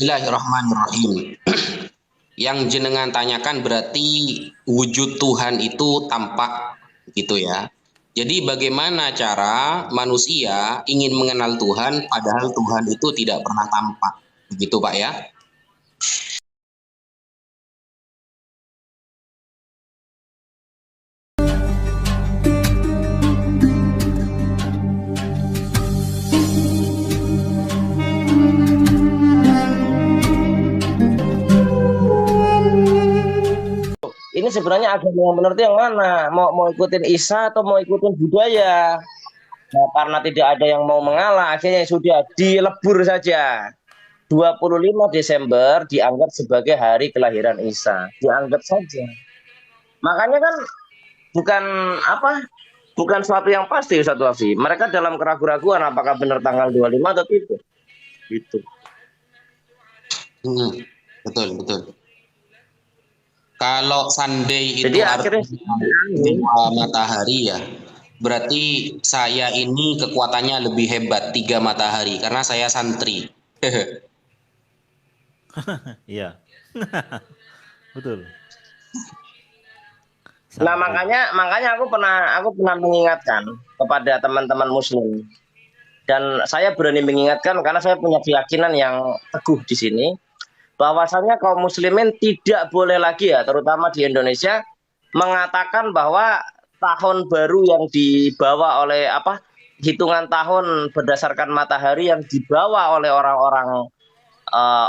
Bismillahirrahmanirrahim. Yang jenengan tanyakan berarti wujud Tuhan itu tampak gitu ya. Jadi bagaimana cara manusia ingin mengenal Tuhan padahal Tuhan itu tidak pernah tampak. Begitu Pak ya. Ini sebenarnya agama yang benar itu yang mana? Mau ikutin Isa atau mau ikutin budaya? Nah, karena tidak ada yang mau mengalah, akhirnya sudah dilebur saja. 25 Desember dianggap sebagai hari kelahiran Isa. Dianggap saja. Makanya kan bukan apa? Bukan suatu yang pasti Ustaz Wafi. Mereka dalam keraguan-raguan apakah benar tanggal 25 atau tidak. Gitu. Betul, betul. Kalau Sunday itu Jadi akhirnya matahari ya, berarti saya ini kekuatannya lebih hebat 3 matahari karena saya santri. Iya. Betul. Nah, makanya aku pernah mengingatkan kepada teman-teman muslim, dan saya berani mengingatkan karena saya punya keyakinan yang teguh di sini bahwasanya kaum muslimin tidak boleh lagi ya, terutama di Indonesia, mengatakan bahwa tahun baru yang dibawa oleh hitungan tahun berdasarkan matahari yang dibawa oleh orang-orang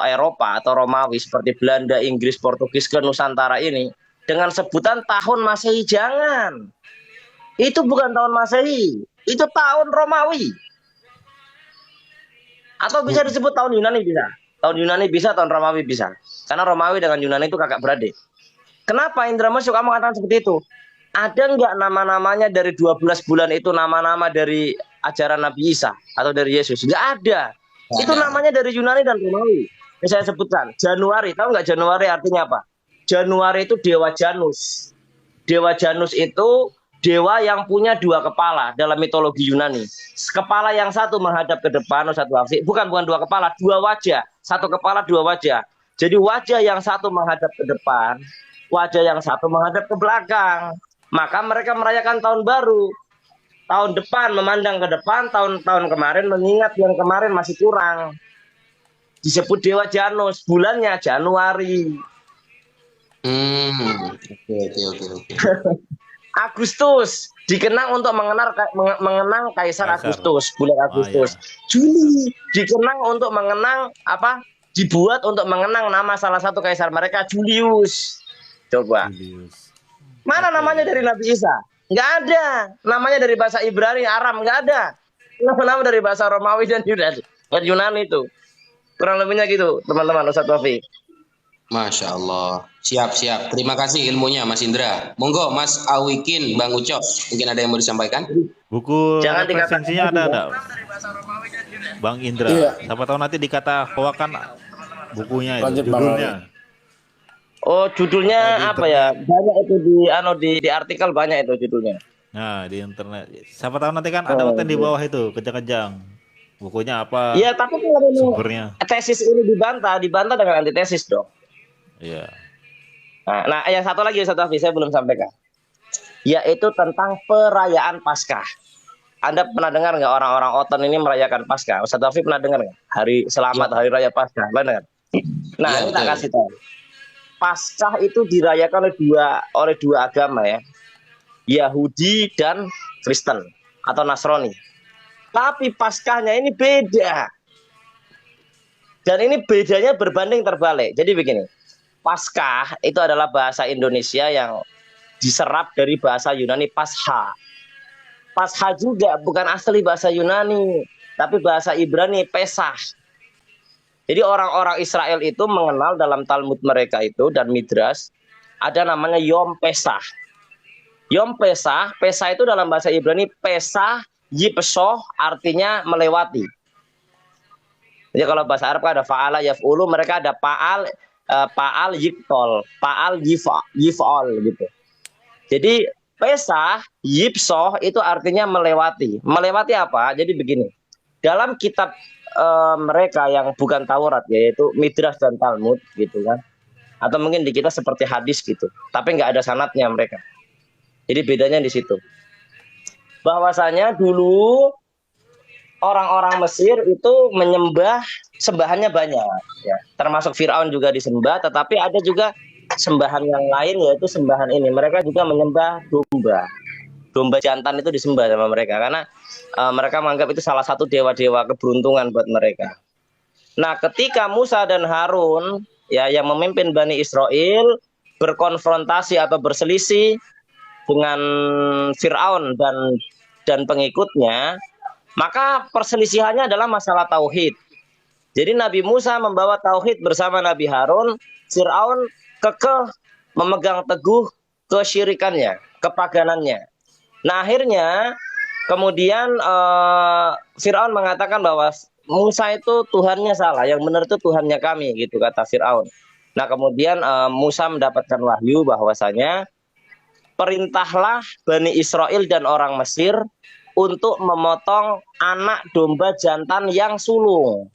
Eropa atau Romawi seperti Belanda, Inggris, Portugis ke Nusantara ini dengan sebutan tahun Masehi. Jangan. Itu bukan tahun Masehi, itu tahun Romawi. Atau bisa disebut tahun Yunani bisa. Tahun Yunani bisa, tahun Romawi bisa. Karena Romawi dengan Yunani itu kakak beradik. Kenapa Indra Masuk kamu katakan seperti itu? Ada nggak nama-namanya dari 12 bulan itu nama-nama dari ajaran Nabi Isa atau dari Yesus? Nggak ada. Itu namanya dari Yunani dan Romawi. Yang saya sebutkan, Januari. Tahu nggak Januari artinya apa? Januari itu dewa Janus. Dewa Janus itu dewa yang punya 2 kepala dalam mitologi Yunani. Kepala yang satu menghadap ke depan, bukan 2 kepala, 2 wajah. 1 kepala 2 wajah. Jadi wajah yang satu menghadap ke depan, wajah yang satu menghadap ke belakang. Maka mereka merayakan tahun baru. Tahun depan memandang ke depan, tahun kemarin mengingat yang kemarin masih kurang. Disebut dewa Janus, bulannya Januari. Oke. Agustus dikenang untuk mengenang Kaisar Agustus, bulan Agustus. Juli dikenang untuk mengenang dibuat untuk mengenang nama salah satu kaisar mereka, Julius. Coba. Julius. Mana namanya dari Nabi Isa? Nggak ada. Namanya dari bahasa Ibrani, Aram, nggak ada. Nama dari bahasa Romawi dan Yunani itu. Kurang lebihnya gitu, teman-teman. Ustaz Taufik. Masya Allah. Siap. Terima kasih ilmunya Mas Indra. Monggo Mas Awikin, Bang Ucok. Mungkin ada yang mau disampaikan? Buku referensinya ada enggak? Bang Indra. Iya. Siapa tahu nanti dikata hoakan bukunya itu, judulnya. Oh, judulnya apa ya? Banyak itu di artikel, banyak itu judulnya. Nah, di internet. Siapa tahu nanti kan ada konten di bawah itu, kejang-kejang. Bukunya apa? Iya, tapi kalau sumbernya tesis ini dibantah dengan antitesis dong. Iya. Nah, yang satu lagi Ustaz Hafiz, saya belum sampaikan. Yaitu tentang perayaan Paskah. Anda pernah dengar nggak orang-orang Oton ini merayakan Paskah? Ustaz Hafiz pernah dengar nggak? Hari Raya Paskah, benar? Nah, ini tak kasih tahu. Paskah itu dirayakan oleh dua agama ya, Yahudi dan Kristen atau Nasrani. Tapi Paskahnya ini beda. Dan ini bedanya berbanding terbalik. Jadi begini, Paskah itu adalah bahasa Indonesia yang diserap dari bahasa Yunani Pascha. Pascha juga bukan asli bahasa Yunani, tapi bahasa Ibrani Pesach. Jadi orang-orang Israel itu mengenal dalam Talmud mereka itu dan Midrash ada namanya Yom Pesach. Yom Pesach, Pesach itu dalam bahasa Ibrani Pesach Yipsoh, artinya melewati. Jadi kalau bahasa Arab ada fa'ala yaf'ulu, mereka ada pa'al yiptol, pa'al yif'ol gitu. Jadi Pesach Yipsoh itu artinya melewati. Melewati apa? Jadi begini. Dalam kitab mereka yang bukan Taurat, yaitu Midrash dan Talmud gitu kan, atau mungkin di kita seperti hadis gitu, tapi nggak ada sanadnya mereka. Jadi bedanya di situ. Bahwasanya dulu orang-orang Mesir itu menyembah sembahannya banyak, ya. Termasuk Firaun juga disembah, tetapi ada juga sembahan yang lain, yaitu sembahan ini. Mereka juga menyembah domba. Domba jantan itu disembah sama mereka karena mereka menganggap itu salah satu dewa-dewa keberuntungan buat mereka. Nah, ketika Musa dan Harun ya yang memimpin Bani Israel berkonfrontasi atau berselisih dengan Firaun dan pengikutnya, maka perselisihannya adalah masalah tauhid. Jadi Nabi Musa membawa tauhid bersama Nabi Harun, Firaun kekeh memegang teguh kesyirikannya, kepaganannya. Nah, akhirnya kemudian Firaun mengatakan bahwa Musa itu Tuhannya salah, yang benar itu Tuhannya kami, gitu kata Firaun. Nah, kemudian Musa mendapatkan wahyu bahwasanya perintahlah Bani Israel dan orang Mesir untuk memotong anak domba jantan yang sulung.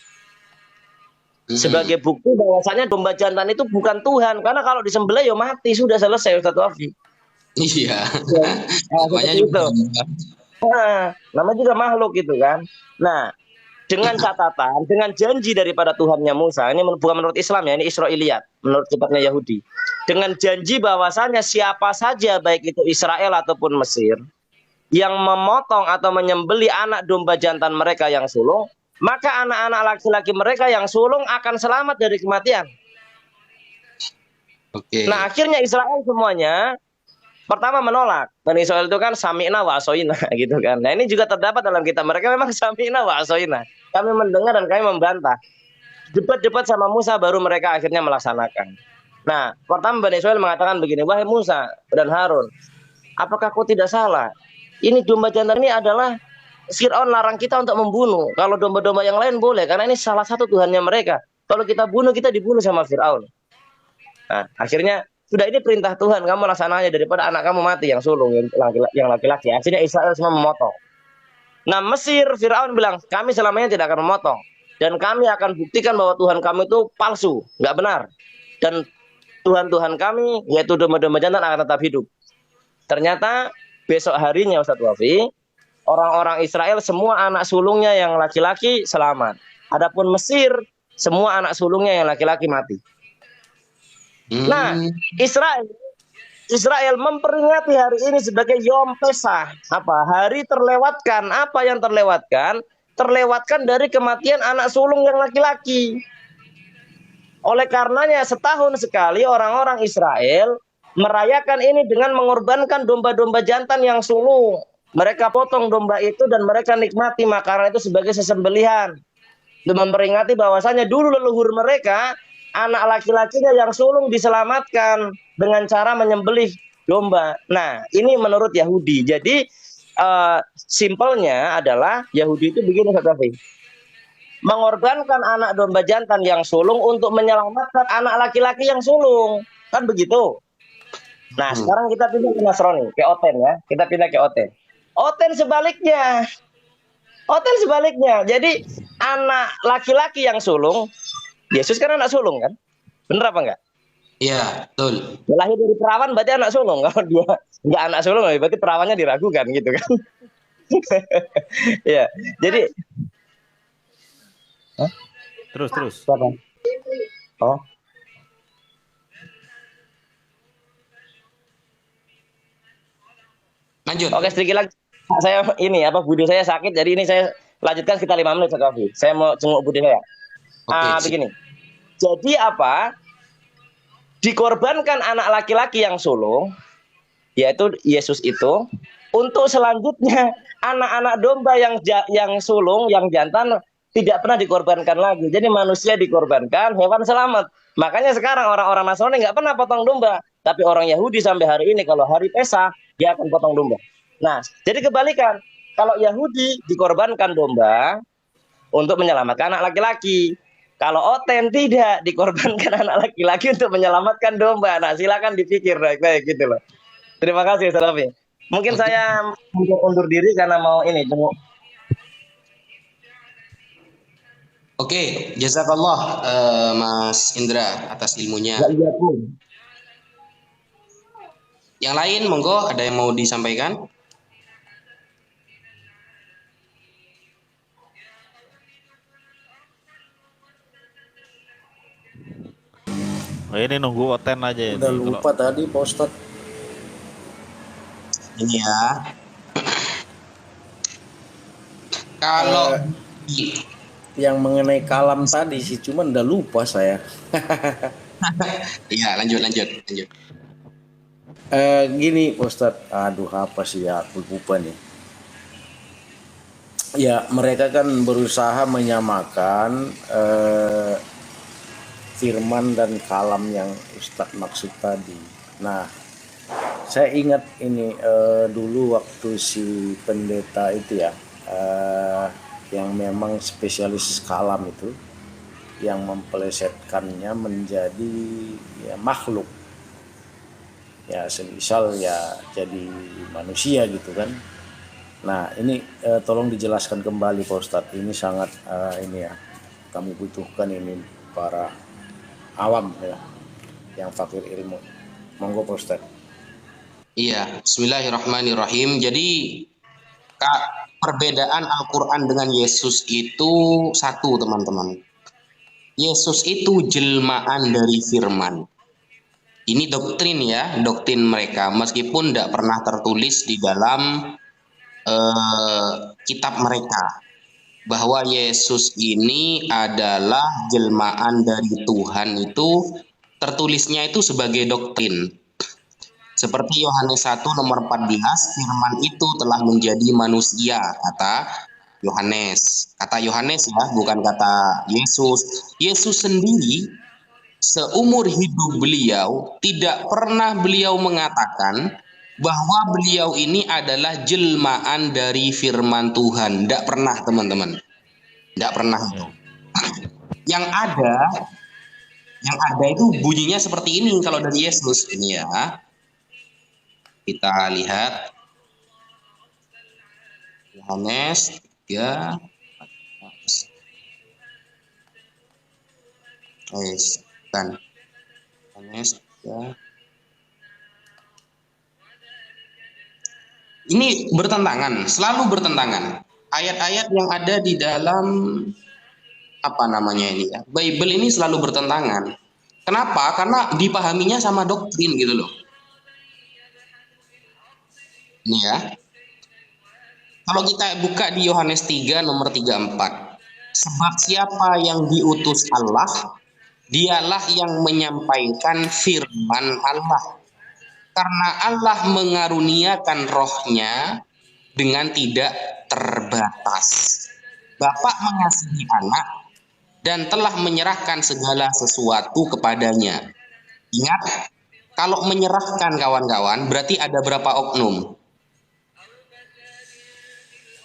Sebagai bukti bahwasanya domba jantan itu bukan Tuhan, karena kalau disembelih ya mati, sudah selesai Ustaz Wafi. Iya. Namanya juga namanya juga makhluk gitu kan. Nah, dengan catatan, dengan janji daripada Tuhannya Musa, ini bukan menurut Islam ya, ini Israiliyat, menurut kitabnya Yahudi. Dengan janji bahwasanya siapa saja baik itu Israel ataupun Mesir yang memotong atau menyembelih anak domba jantan mereka yang sulung, maka anak-anak laki-laki mereka yang sulung akan selamat dari kematian. Oke. Nah, akhirnya Israel semuanya pertama menolak. Bani Israel itu kan sami'na wa asoina gitu kan. Nah, ini juga terdapat dalam kitab mereka, memang sami'na wa asoina. Kami mendengar dan kami membantah. Debat-debat sama Musa baru mereka akhirnya melaksanakan. Nah, pertama Bani Israel mengatakan begini, wahai Musa dan Harun, apakah kau tidak salah? Ini domba jantan ini adalah Fir'aun larang kita untuk membunuh. Kalau domba-domba yang lain boleh, karena ini salah satu Tuhannya mereka. Kalau kita bunuh, kita dibunuh sama Fir'aun. Nah, akhirnya sudah ini perintah Tuhan, kamu laksanakannya daripada anak kamu mati yang sulung, yang laki-laki. Akhirnya Israel semua memotong. Nah, Mesir, Firaun bilang, kami selamanya tidak akan memotong. Dan kami akan buktikan bahwa Tuhan kami itu palsu, nggak benar. Dan Tuhan-Tuhan kami, yaitu domba-domba jantan, akan tetap hidup. Ternyata besok harinya Ustadz Wafi, orang-orang Israel semua anak sulungnya yang laki-laki selamat. Adapun Mesir, semua anak sulungnya yang laki-laki mati. Nah, Israel memperingati hari ini sebagai Yom Pesach. Apa? Hari terlewatkan. Apa yang terlewatkan? Terlewatkan dari kematian anak sulung yang laki-laki. Oleh karenanya setahun sekali orang-orang Israel merayakan ini dengan mengorbankan domba-domba jantan yang sulung. Mereka potong domba itu dan mereka nikmati makanan itu sebagai sesembelihan. Dan memperingati bahwasanya dulu leluhur mereka, anak laki-lakinya yang sulung diselamatkan dengan cara menyembelih domba. Nah, ini menurut Yahudi. Jadi simpelnya adalah Yahudi itu begini, Ustaz Rafi. Mengorbankan anak domba jantan yang sulung untuk menyelamatkan anak laki-laki yang sulung. Kan begitu. Nah, sekarang kita pindah ke Nasrani, ke Oten ya. Kita pindah ke Oten. Oten sebaliknya. Oten sebaliknya. Jadi anak laki-laki yang sulung, Yesus kan anak sulung kan? Bener apa enggak? Iya, betul. Lahir dari perawan berarti anak sulung. Kalau dia enggak anak sulung berarti perawannya diragukan gitu kan. Ya, jadi Terus. Oh. Lanjut. Oke, sedikit lagi. Saya ini budi saya sakit, jadi ini saya lanjutkan sekitar 5 menit sekali. Saya mau jenguk budi saya. Begini. Jadi dikorbankan anak laki-laki yang sulung, yaitu Yesus itu, untuk selanjutnya anak-anak domba yang sulung, yang jantan tidak pernah dikorbankan lagi. Jadi manusia dikorbankan, hewan selamat. Makanya sekarang orang-orang Nasrani nggak pernah potong domba, tapi orang Yahudi sampai hari ini kalau hari Pesach dia akan potong domba. Nah, jadi kebalikan. Kalau Yahudi dikorbankan domba untuk menyelamatkan anak laki-laki. Kalau Oten tidak, dikorbankan anak laki-laki untuk menyelamatkan domba. Nah, silakan dipikir baik-baik gitu loh. Terima kasih, Ustaz Rafi. Mungkin saya undur diri karena mau ini jenguk. Oke, jazakallah Mas Indra atas ilmunya. Ya, iya pun. Yang lain monggo ada yang mau disampaikan? Oh, ini nunggu Oten aja ini. Udah lupa tadi Pak Ustadz. Ini ya. Kalau Yang mengenai kalam tadi sih, cuman udah lupa saya. iya, lanjut. Gini Pak Ustadz, aduh apa sih ya, aku lupa nih. Ya mereka kan berusaha menyamakan firman dan kalam yang Ustadz maksud tadi. Nah, saya ingat ini dulu waktu si pendeta itu ya, yang memang spesialis kalam itu, yang mempelesetkannya menjadi ya, makhluk. Ya semisal ya jadi manusia gitu kan. Nah ini tolong dijelaskan kembali Pak Ustadz. Ini sangat ini ya, kami butuhkan ini para awam ya, yang fakir ilmu. Monggo Pak Ustadz. Iya, bismillahirrahmanirrahim. Jadi perbedaan Al-Quran dengan Yesus itu satu, teman-teman. Yesus itu jelmaan dari firman. Ini doktrin ya, doktrin mereka. Meskipun tidak pernah tertulis di dalam kitab mereka, bahwa Yesus ini adalah jelmaan dari Tuhan, itu tertulisnya itu sebagai doktrin. Seperti Yohanes 1 nomor 14, firman itu telah menjadi manusia, kata Yohanes. Kata Yohanes ya, bukan kata Yesus. Yesus sendiri seumur hidup beliau tidak pernah beliau mengatakan bahwa beliau ini adalah jelmaan dari firman Tuhan. Tidak pernah, teman-teman. Tidak pernah. Yang ada itu bunyinya seperti ini kalau dari Yesus. Ini ya. Kita lihat Yohanes 3. Kan. Yohanes 3. Ini bertentangan, selalu bertentangan. Ayat-ayat yang ada di dalam apa namanya ini ya, Bible ini selalu bertentangan. Kenapa? Karena dipahaminya sama doktrin gitu loh. Ini ya. Kalau kita buka di Yohanes 3 nomor 34. Sebab siapa yang diutus Allah, dialah yang menyampaikan firman Allah. Karena Allah mengaruniakan rohnya dengan tidak terbatas. Bapa mengasihi anak dan telah menyerahkan segala sesuatu kepadanya. Ingat, kalau menyerahkan kawan-kawan berarti ada berapa oknum?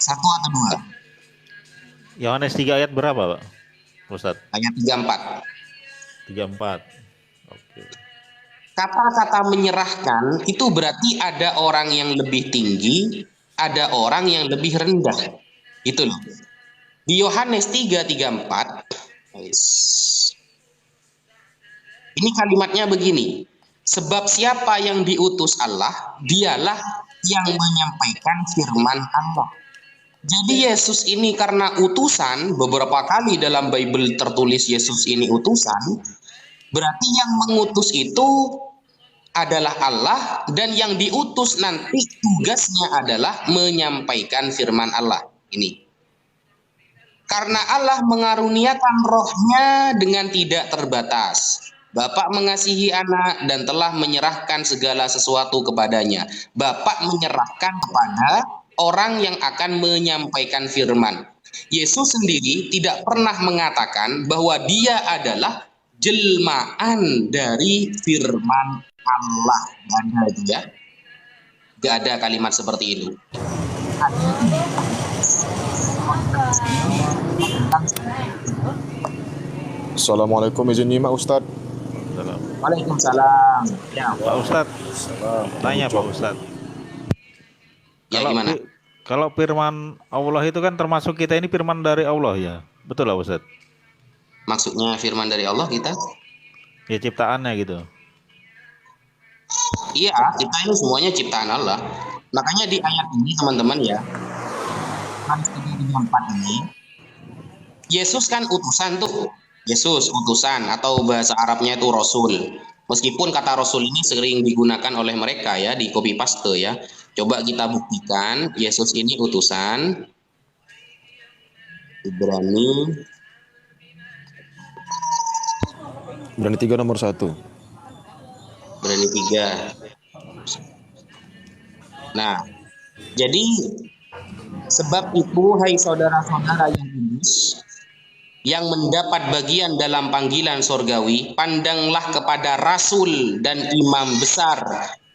1 atau 2? Yohanes 3 ayat berapa, Pak Ustadz? Ayat 34. 34. Oke. Kata-kata menyerahkan itu berarti ada orang yang lebih tinggi, ada orang yang lebih rendah. Itu loh. Di Yohanes 3:34, ini kalimatnya begini. Sebab siapa yang diutus Allah, dialah yang menyampaikan firman Allah. Jadi Yesus ini karena utusan, beberapa kali dalam Bible tertulis Yesus ini utusan, berarti yang mengutus itu adalah Allah, dan yang diutus nanti tugasnya adalah menyampaikan firman Allah. Ini. Karena Allah mengaruniakan rohnya dengan tidak terbatas. Bapak mengasihi anak dan telah menyerahkan segala sesuatu kepadanya. Bapak menyerahkan kepada orang yang akan menyampaikan firman. Yesus sendiri tidak pernah mengatakan bahwa dia adalah jelmaan dari firman Allah. Gak ada itu ya. Gak ada kalimat seperti itu. Assalamualaikum, izin nyimak Ustadz. Waalaikumsalam. Ya, Pak Ustadz, tanya Pak Ustadz. ya gimana? Kalau firman Allah itu kan termasuk kita ini firman dari Allah ya, betul lah Ustadz? Maksudnya firman dari Allah kita? Ya ciptaannya gitu. Iya, kita ini semuanya ciptaan Allah. Makanya di ayat ini teman-teman ya, Yohanes 3:34 ini, Yesus kan utusan tuh. Yesus utusan atau bahasa Arabnya itu Rasul. Meskipun kata Rasul ini sering digunakan oleh mereka ya, di copy paste ya. Coba kita buktikan Yesus ini utusan. Ibrani Berani 3 nomor 1. Ibrani 3. Nah, jadi sebab itu hai saudara-saudara yang kudus, yang mendapat bagian dalam panggilan sorgawi, pandanglah kepada Rasul dan Imam besar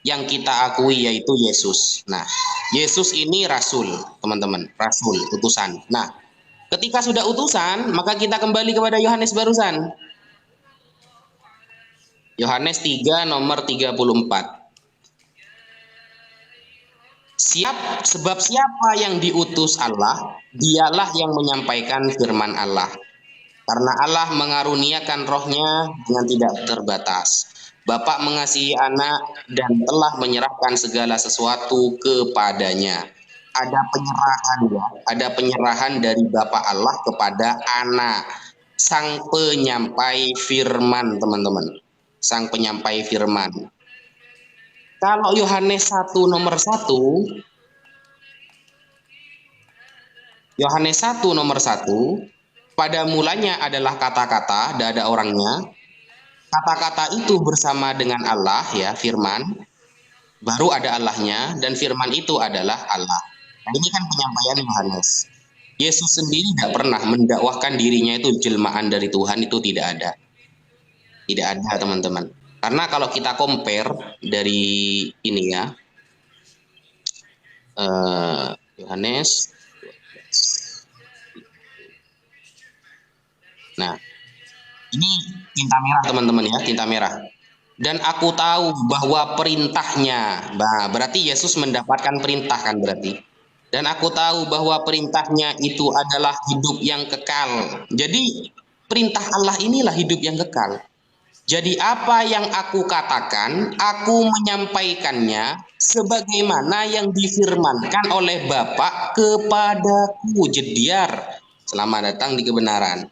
yang kita akui, yaitu Yesus. Nah, Yesus ini Rasul, teman-teman, Rasul, utusan. Nah, ketika sudah utusan, maka kita kembali kepada Yohanes barusan. Yohanes 3 nomor 34. Sebab siapa yang diutus Allah, dialah yang menyampaikan firman Allah. Karena Allah mengaruniakan rohnya dengan tidak terbatas. Bapa mengasihi anak dan telah menyerahkan segala sesuatu kepadanya. Ada penyerahan ya, ada penyerahan dari Bapa Allah kepada anak. Sang penyampai firman, teman-teman. Sang penyampai firman. Kalau Yohanes 1 nomor 1, Yohanes 1 nomor 1, pada mulanya adalah kata-kata, tidak ada orangnya. Kata-kata itu bersama dengan Allah ya, firman. Baru ada Allahnya, dan firman itu adalah Allah. Nah, ini kan penyampaian Yohanes. Yesus sendiri tidak pernah mendakwahkan dirinya itu jelmaan dari Tuhan, itu tidak ada. Tidak ada, teman-teman. Karena kalau kita compare dari ini ya, Yohanes. Nah, ini tinta merah teman-teman ya, tinta merah. Dan aku tahu bahwa perintahnya, nah, berarti Yesus mendapatkan perintah kan berarti. Dan aku tahu bahwa perintahnya itu adalah hidup yang kekal. Jadi perintah Allah inilah hidup yang kekal. Jadi apa yang aku katakan, aku menyampaikannya sebagaimana yang difirmankan oleh Bapa kepadaku. Jediar, selamat datang di kebenaran.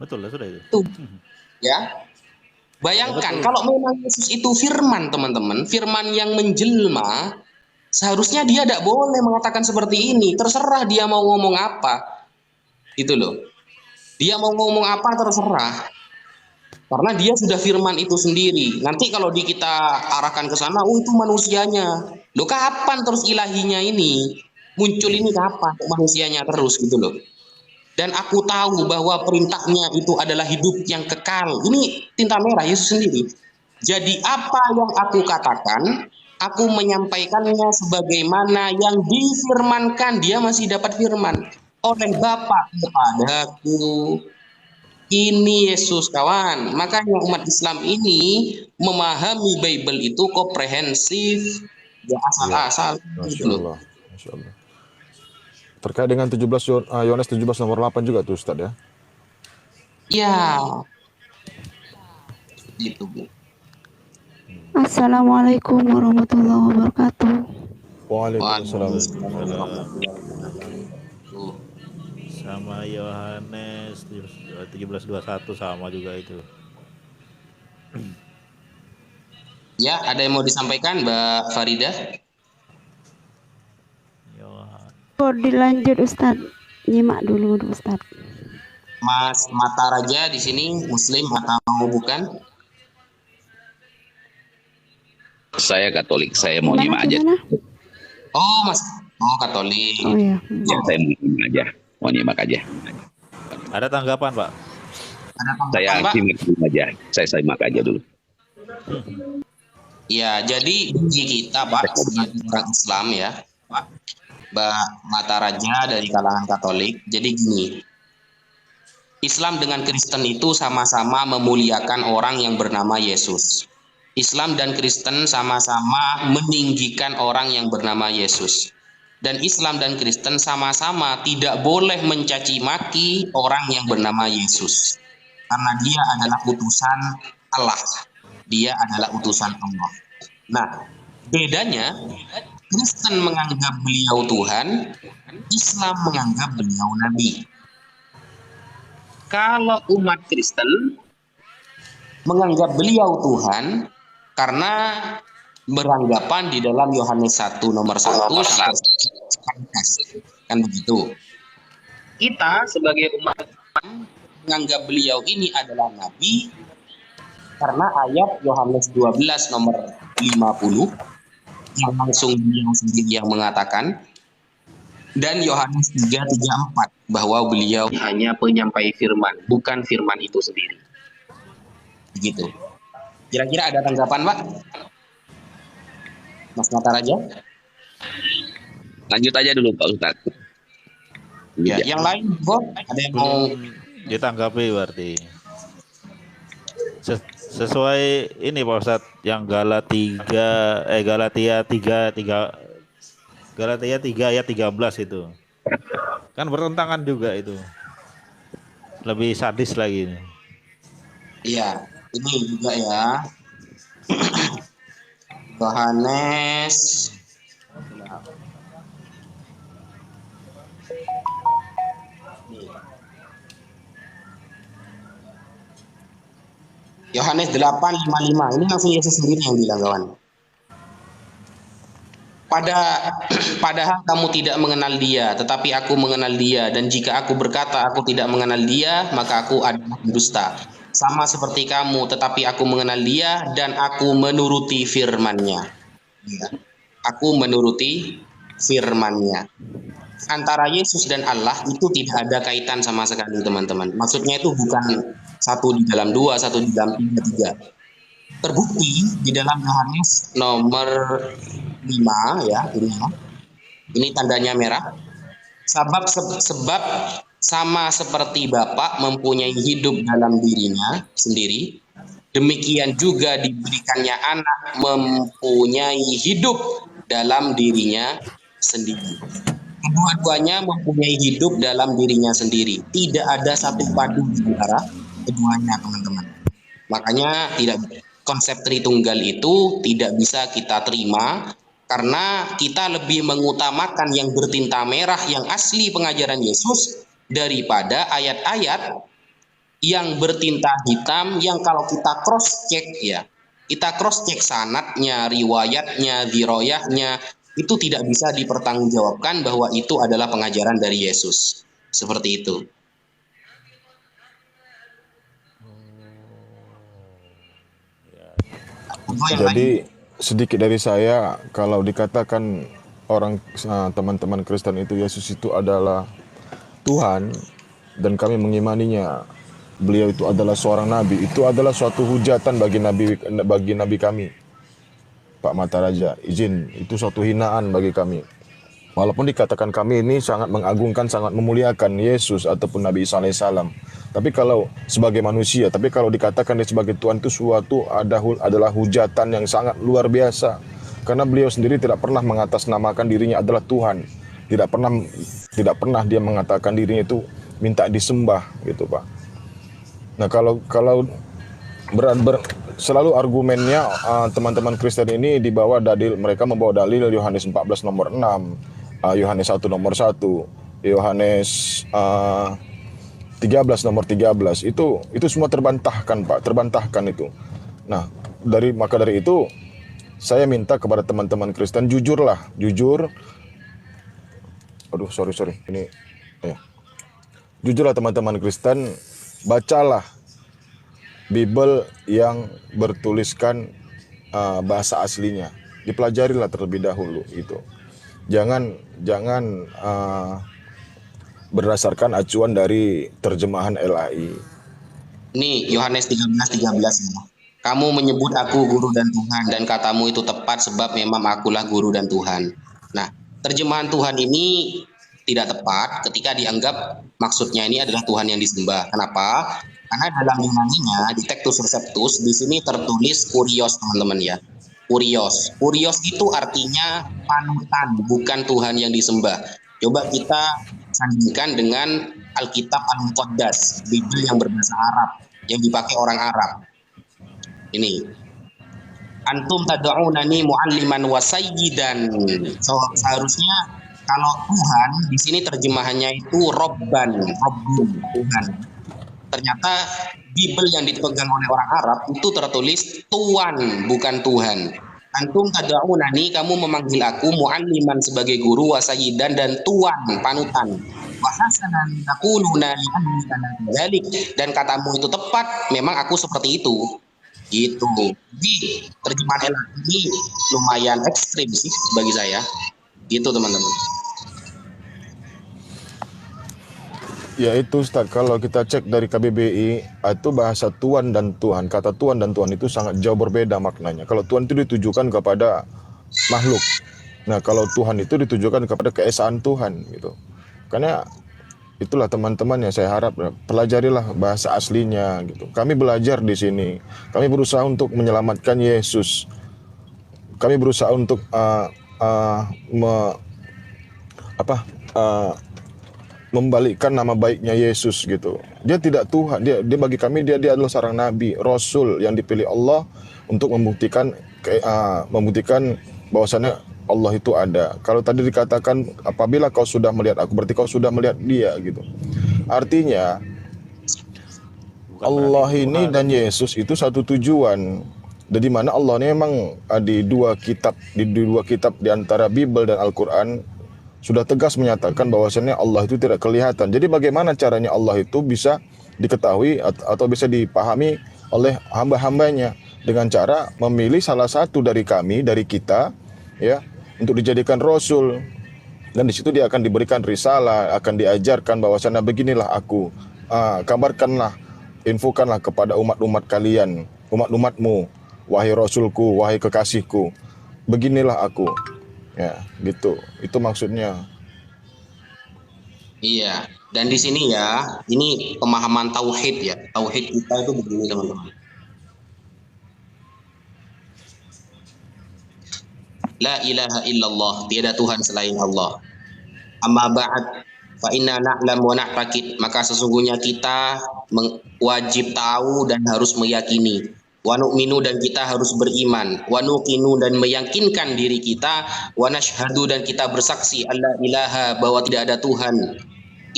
Betul lah sudah itu. Tuh, ya. Bayangkan kalau memang Yesus itu firman, teman-teman, firman yang menjelma, seharusnya dia tidak boleh mengatakan seperti ini. Terserah dia mau ngomong apa, gitu loh. Dia mau ngomong apa terserah, karena dia sudah firman itu sendiri. Nanti kalau kita arahkan ke sana, oh itu manusianya. Loh kapan terus ilahinya ini muncul, ini kapan manusianya terus gitu loh. Dan aku tahu bahwa perintahnya itu adalah hidup yang kekal. Ini tinta merah Yesus sendiri. Jadi apa yang aku katakan, aku menyampaikannya sebagaimana yang difirmankan. Dia masih dapat firman oleh Bapa kepadaku. Ini Yesus kawan. Makanya umat Islam ini memahami Bible itu komprehensif, ya asal-asal. Masya Allah. Masya Allah. Terkait dengan 17 Yohanes 17 nomor 8 juga tuh Ustadz ya. Ya. Gitu Bu. Assalamualaikum warahmatullahi wabarakatuh. Waalaikumsalam. Sama Yohanes 17:21 sama juga itu. Ya, ada yang mau disampaikan Mbak Faridah? Oh, dilanjut Ustadz. Nyimak dulu Ustadz. Mas Mata Raja di sini Muslim atau bukan? Saya Katolik, saya mau nyimak aja. Oh, Mas. Oh, Katolik. Oh ya. Ya, saya mau nyimak aja. Ada tanggapan, Pak? Ada tanggapan, Saya Pak? simak aja. Saya simak aja dulu. Ya, jadi bagi kita, Pak, sebagai orang Islam ya, Pak, Mbak Mata Raja dari kalangan Katolik. Jadi gini, Islam dengan Kristen itu sama-sama memuliakan orang yang bernama Yesus. Islam dan Kristen sama-sama meninggikan orang yang bernama Yesus. dan Islam dan Kristen sama-sama tidak boleh mencaci maki orang yang bernama Yesus. Karena dia adalah utusan Allah. Dia adalah utusan Allah. Nah, bedanya Kristen menganggap beliau Tuhan, Islam menganggap beliau Nabi. Kalau umat Kristen menganggap beliau Tuhan karena beranggapan di dalam Yohanes 1 nomor 1 kan begitu. Kita sebagai umat menganggap beliau ini adalah Nabi karena ayat Yohanes 12 nomor 50 yang langsung beliau sendiri yang mengatakan, dan Yohanes 3:34 bahwa beliau hanya penyampai firman, bukan firman itu sendiri. Begitu. Kira-kira ada tanggapan, Pak? Mas Mataraja? Lanjut aja dulu Pak Ustadz. Ya, yang lain, Bob, ada yang mau Ditanggapi berarti. Sesuai ini Pak Ustadz, yang Galatia 3 ayat 13 itu. Kan bertentangan juga itu. Lebih sadis lagi ini. Iya, ini juga ya. Yohanes Yohanes 8:55. Ini langsung Yesus sendiri yang bilang, kawan. Padahal kamu tidak mengenal dia, tetapi aku mengenal dia, dan jika aku berkata aku tidak mengenal dia, maka aku adalah pendusta. Sama seperti kamu, tetapi aku mengenal dia dan aku menuruti firman-Nya. Ya. Aku menuruti firman-Nya. Antara Yesus dan Allah itu tidak ada kaitan sama sekali, teman-teman. Maksudnya itu bukan satu di dalam dua, satu di dalam tiga. Terbukti di dalam Yohanes nomor 5 ya, ini ya. Ini tandanya merah. Sebab sama seperti Bapa mempunyai hidup dalam dirinya sendiri, demikian juga diberikannya anak mempunyai hidup dalam dirinya sendiri. Kedua-duanya mempunyai hidup dalam dirinya sendiri. Tidak ada satu padu di antara keduanya, teman-teman. Makanya konsep Tritunggal itu tidak bisa kita terima karena kita lebih mengutamakan yang bertinta merah yang asli pengajaran Yesus daripada ayat-ayat yang bertinta hitam yang kalau kita cross check ya, kita cross check sanadnya, riwayatnya, diroyahnya, itu tidak bisa dipertanggungjawabkan bahwa itu adalah pengajaran dari Yesus. Seperti itu. Jadi sedikit dari saya, kalau dikatakan orang teman-teman Kristen itu Yesus itu adalah Tuhan dan kami mengimaninya, beliau itu adalah seorang nabi, itu adalah suatu hujatan bagi nabi kami. Pak Mataraja, izin, itu suatu hinaan bagi kami. Walaupun dikatakan kami ini sangat mengagungkan, sangat memuliakan Yesus ataupun Nabi Isa alaihissalam. Tapi kalau sebagai manusia, tapi kalau dikatakan dia sebagai Tuhan itu suatu adalah hujatan yang sangat luar biasa. Karena beliau sendiri tidak pernah mengatasnamakan dirinya adalah Tuhan. Tidak pernah dia mengatakan dirinya itu minta disembah gitu, Pak. Nah, kalau selalu argumennya teman-teman Kristen ini dibawa mereka membawa dalil Yohanes 14 nomor 6, Yohanes 1 nomor 1, Yohanes 13 nomor 13. Itu semua terbantahkan, Pak, terbantahkan itu. Nah, maka dari itu saya minta kepada teman-teman Kristen jujur. Aduh, sorry. Ini ya. Jujurlah teman-teman Kristen, bacalah Bible yang bertuliskan bahasa aslinya. Dipelajarilah terlebih dahulu itu. Jangan berdasarkan acuan dari terjemahan LAI. Ini Yohanes 13:13 ya. Kamu menyebut aku guru dan Tuhan, dan katamu itu tepat sebab memang akulah guru dan Tuhan. Nah, terjemahan Tuhan ini tidak tepat ketika dianggap maksudnya ini adalah Tuhan yang disembah. Kenapa? Karena dalam Yunaninya di Textus Receptus di sini tertulis kurios, teman-teman ya. Kurios. Kurios itu artinya panutan, bukan Tuhan yang disembah. Coba kita sandingkan dengan Alkitab Al-Muqaddas, Bible yang berbahasa Arab, yang dipakai orang Arab. Ini. Antum tad'unani mu'alliman wa sayyidan. So, seharusnya kalau Tuhan di sini terjemahannya itu Robban, Robbun, Tuhan. Ternyata Bible yang dipegang oleh orang Arab itu tertulis Tuan, bukan Tuhan. Antum tad'unani, kamu memanggil aku mu'alliman sebagai guru, wa sayyidan dan tuan, panutan. Wa hasanan taquluna li anni ana dzalik, dan katamu itu tepat, memang aku seperti itu. Gitu. Jadi terjemahan ini lumayan ekstrim sih bagi saya. Gitu teman-teman. Ya itu Ustaz, kalau kita cek dari KBBI, itu bahasa Tuan dan Tuhan. Kata Tuan dan Tuhan itu sangat jauh berbeda maknanya. Kalau Tuhan itu ditujukan kepada makhluk. Nah, kalau Tuhan itu ditujukan kepada keesaan Tuhan gitu. Karena itulah teman-teman yang saya harap pelajarilah bahasa aslinya gitu. Kami belajar di sini. Kami berusaha untuk menyelamatkan Yesus. Kami berusaha untuk membalikkan nama baiknya Yesus gitu. Dia tidak Tuhan, dia bagi kami dia adalah seorang nabi, rasul yang dipilih Allah untuk membuktikan bahwasannya Allah itu ada. Kalau tadi dikatakan apabila kau sudah melihat aku, berarti kau sudah melihat dia gitu. Artinya Allah ini dan Yesus itu satu tujuan. Dan di mana Allah ini memang di dua kitab di antara Bible dan Al-Qur'an sudah tegas menyatakan bahwasannya Allah itu tidak kelihatan. Jadi bagaimana caranya Allah itu bisa diketahui atau bisa dipahami oleh hamba-hambanya dengan cara memilih salah satu dari kami, dari kita, ya, untuk dijadikan rasul. Dan di situ dia akan diberikan risalah, akan diajarkan bahwasannya beginilah aku, kabarkanlah, infokanlah kepada umat-umat kalian, umat-umatmu, wahai rasulku, wahai kekasihku, beginilah aku. Ya, gitu. Itu maksudnya. Iya, dan di sini ya, ini pemahaman tauhid ya. Tauhid kita itu begini teman-teman. La ilaha illallah, tiada Tuhan selain Allah. Amma ba'd, fa inna na'lam wa na'taqid, maka sesungguhnya kita wajib tahu dan harus meyakini. Wa nu'minu, dan kita harus beriman. Wa nuqinu, dan meyakinkan diri kita. Wa nashhadu, dan kita bersaksi alla ilaha, bahwa tidak ada Tuhan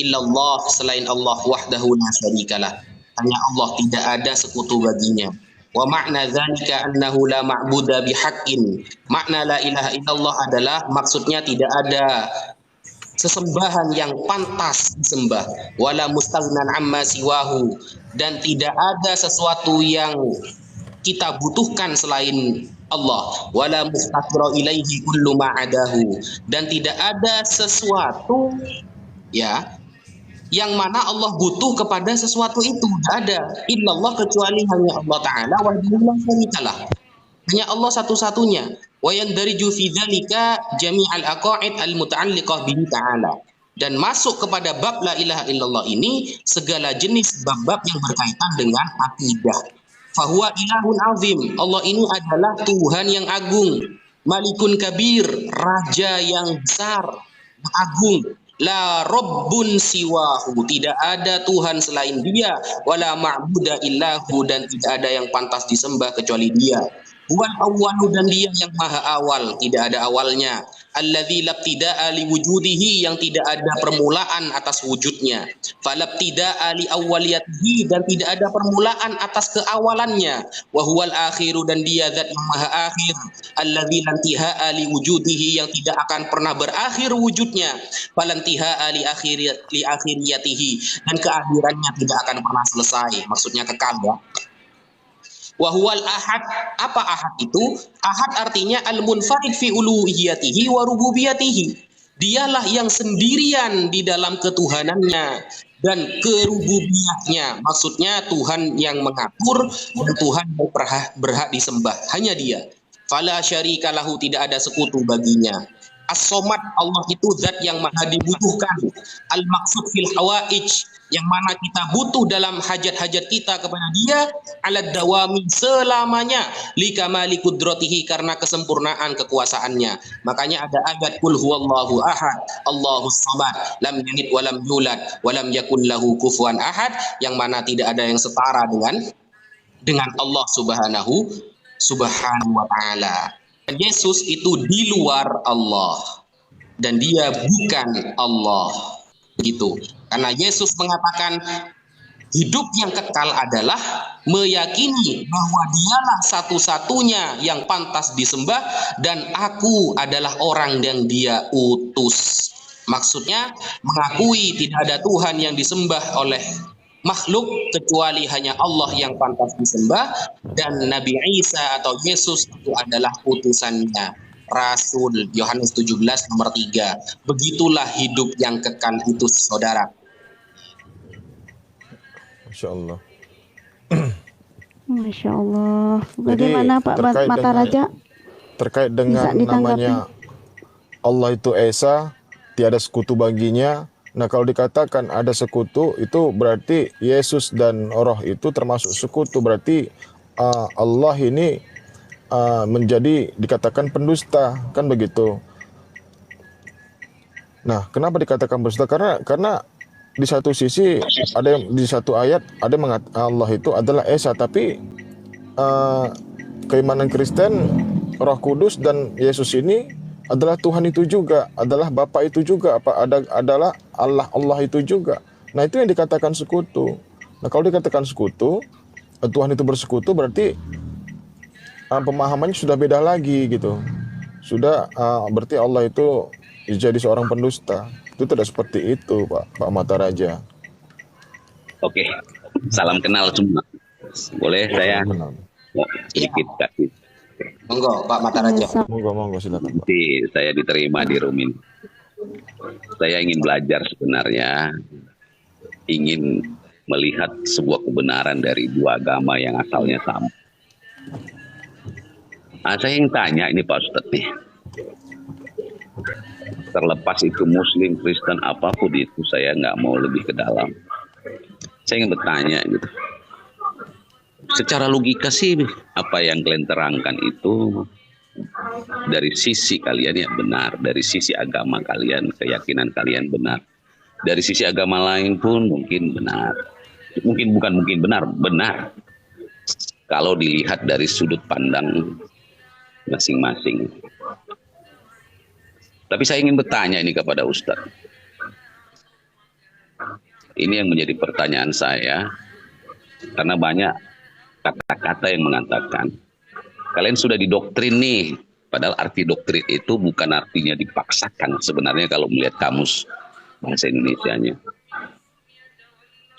illallah, selain Allah, wahdahu la syarikalah, hanya Allah, tidak ada sekutu baginya. Wa makna dzalika annahu la ma'buda bihaqqin, makna la ilaha illallah adalah maksudnya tidak ada sesembahan yang pantas disembah, wala mustaghnan amma siwahu, dan tidak ada sesuatu yang kita butuhkan selain Allah, wala muftaqira ilaihi kullu ma'adahu, dan tidak ada sesuatu ya yang mana Allah butuh kepada sesuatu itu, tidak ada illallah, kecuali hanya Allah Ta'ala, wahdahu la syarikalah, hanya Allah satu-satunya. Wa yandariju fi dzalika jami'al aqaid al-muta'alliqah bihi ta'ala, dan masuk kepada bab la ilaha illallah ini segala jenis bab-bab yang berkaitan dengan akidah. Fahuwa ilahun azim, Allah ini adalah Tuhan yang agung. Malikun kabir, raja yang besar, agung. La rabbun siwahu, tidak ada Tuhan selain dia. Wala ma'buda illahu, dan tidak ada yang pantas disembah kecuali dia. Huwal awwalu, dan dia yang maha awal, tidak ada awalnya. Alladzi labtida'a li wujudihi, yang tidak ada permulaan atas wujudnya. Falabtida'a li awwaliyatihi, dan tidak ada permulaan atas keawalannya. Wa huwal akhiru, dan dia zat yang maha akhir. Alladzi lantiha'a li wujudihi, yang tidak akan pernah berakhir wujudnya. Falantiha'a li akhiriyatihi, dan keakhirannya tidak akan pernah selesai, maksudnya kekal ya. Wahuwal ahad, apa ahad itu? Ahad artinya al-munfarid fi uluhiyatihi wa rububiyatihi. Dialah yang sendirian di dalam ketuhanannya dan kerububiyahnya. Maksudnya Tuhan yang mengatur dan Tuhan yang berhak disembah. Hanya dia. Fala syarika lahu, tidak ada sekutu baginya. As-Somad, Allah itu zat yang maha dibutuhkan. Al-Maqsud fil hawaij, yang mana kita butuh dalam hajat-hajat kita kepada dia. Alad dawami, selamanya. Likamali kudratihi, karena kesempurnaan kekuasaannya. Makanya ada ayat Qul huwallahu ahad, Allahus samad, lam yalid walam yulad, walam yakun lahu kufuwan ahad, yang mana tidak ada yang setara dengan Allah subhanahu wa ta'ala. Yesus itu di luar Allah dan dia bukan Allah, gitu. Karena Yesus mengatakan hidup yang kekal adalah meyakini bahwa dialah satu-satunya yang pantas disembah dan aku adalah orang yang dia utus. Maksudnya mengakui tidak ada Tuhan yang disembah oleh makhluk kecuali hanya Allah yang pantas disembah, dan Nabi Isa atau Yesus itu adalah utusannya, Rasul. Yohanes 17 nomor 3. Begitulah hidup yang kekal itu, saudara. Masya Allah. Masya Allah. Bagaimana Pak Mata Raja? Terkait dengan namanya Allah itu Esa, tiada sekutu baginya. Nah, kalau dikatakan ada sekutu, itu berarti Yesus dan Roh itu termasuk sekutu. Berarti Allah ini menjadi dikatakan pendusta, kan begitu. Nah, kenapa dikatakan pendusta? Karena di satu sisi ada yang, di satu ayat ada yang mengatakan Allah itu adalah Esa, tapi keimanan Kristen, Roh Kudus dan Yesus ini adalah Tuhan itu juga, adalah Bapa itu juga, adalah Allah itu juga. Nah, itu yang dikatakan sekutu. Nah, kalau dikatakan sekutu, Tuhan itu bersekutu, berarti pemahamannya sudah beda lagi gitu. Sudah berarti Allah itu jadi seorang pendusta. Itu tidak seperti itu, Pak Mata Raja. Oke, salam kenal semua. Boleh saya sedikit kasih. Monggo Pak Mata Raja. Monggo silakan, Pak. Nanti saya diterima di Rumin. Saya ingin belajar sebenarnya, ingin melihat sebuah kebenaran dari dua agama yang asalnya sama. Saya ingin tanya ini Pak Ustadz nih. Terlepas itu Muslim, Kristen, apapun itu, saya nggak mau lebih ke dalam. Saya ingin bertanya gitu. Secara logika sih apa yang kalian terangkan itu dari sisi kalian ya benar, dari sisi agama kalian, keyakinan kalian benar. Dari sisi agama lain pun mungkin benar. Bukan benar. Kalau dilihat dari sudut pandang masing-masing. Tapi saya ingin bertanya ini kepada Ustadz. Ini yang menjadi pertanyaan saya, karena banyak kata-kata yang mengatakan kalian sudah didoktrin nih, padahal arti doktrin itu bukan artinya dipaksakan sebenarnya kalau melihat kamus bahasa Indonesianya.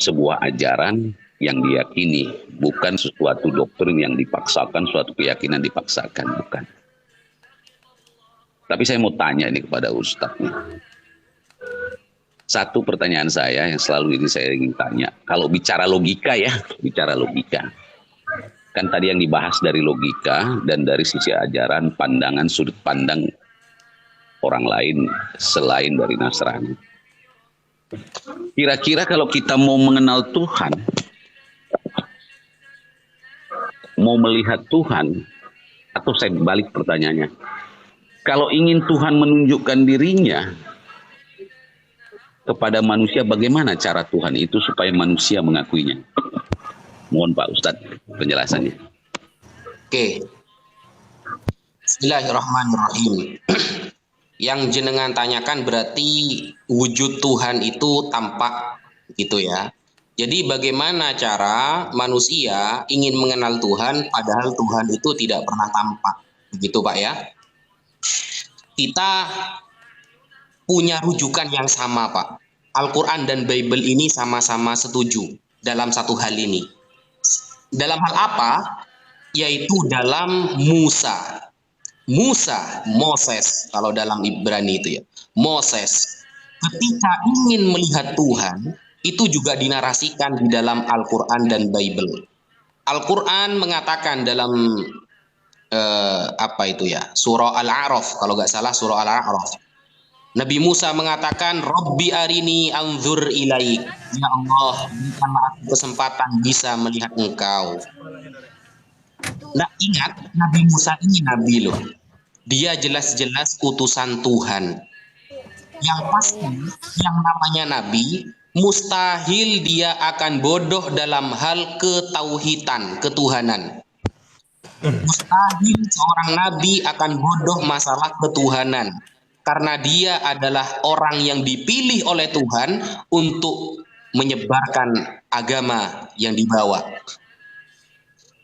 Sebuah ajaran yang diyakini, bukan sesuatu doktrin yang dipaksakan, suatu keyakinan dipaksakan, bukan. Tapi saya mau tanya ini kepada Ustadz nih. Satu pertanyaan saya yang selalu ini saya ingin tanya, kalau bicara logika ya, bicara logika. Kan tadi yang dibahas dari logika dan dari sisi ajaran, pandangan, sudut pandang orang lain selain dari Nasrani. Kira-kira kalau kita mau mengenal Tuhan, mau melihat Tuhan, atau saya balik pertanyaannya, kalau ingin Tuhan menunjukkan dirinya kepada manusia, bagaimana cara Tuhan itu supaya manusia mengakuinya? Mohon Pak Ustadz penjelasannya. Oke. Bismillahirrahmanirrahim. Yang jenengan tanyakan berarti wujud Tuhan itu tampak gitu ya. Jadi bagaimana cara manusia ingin mengenal Tuhan padahal Tuhan itu tidak pernah tampak. Begitu Pak ya. Kita punya rujukan yang sama Pak. Al-Quran dan Bible ini sama-sama setuju dalam satu hal ini. Dalam hal apa? Yaitu dalam Musa, Moses, kalau dalam Ibrani itu ya, Moses. Ketika ingin melihat Tuhan, itu juga dinarasikan di dalam Al-Quran dan Bible. Al-Quran mengatakan dalam apa itu ya? Surah Al-A'raf, kalau nggak salah surah Al-A'raf. Nabi Musa mengatakan, Robbi arini anzur ilaik. Ya Allah, berikanlah aku kesempatan bisa melihat engkau. Nah, ingat, Nabi Musa ini nabi loh. Dia jelas-jelas utusan Tuhan. Yang pasti, yang namanya nabi, mustahil dia akan bodoh dalam hal ketauhidan, ketuhanan. Mustahil seorang nabi akan bodoh masalah ketuhanan. Karena dia adalah orang yang dipilih oleh Tuhan untuk menyebarkan agama yang dibawa.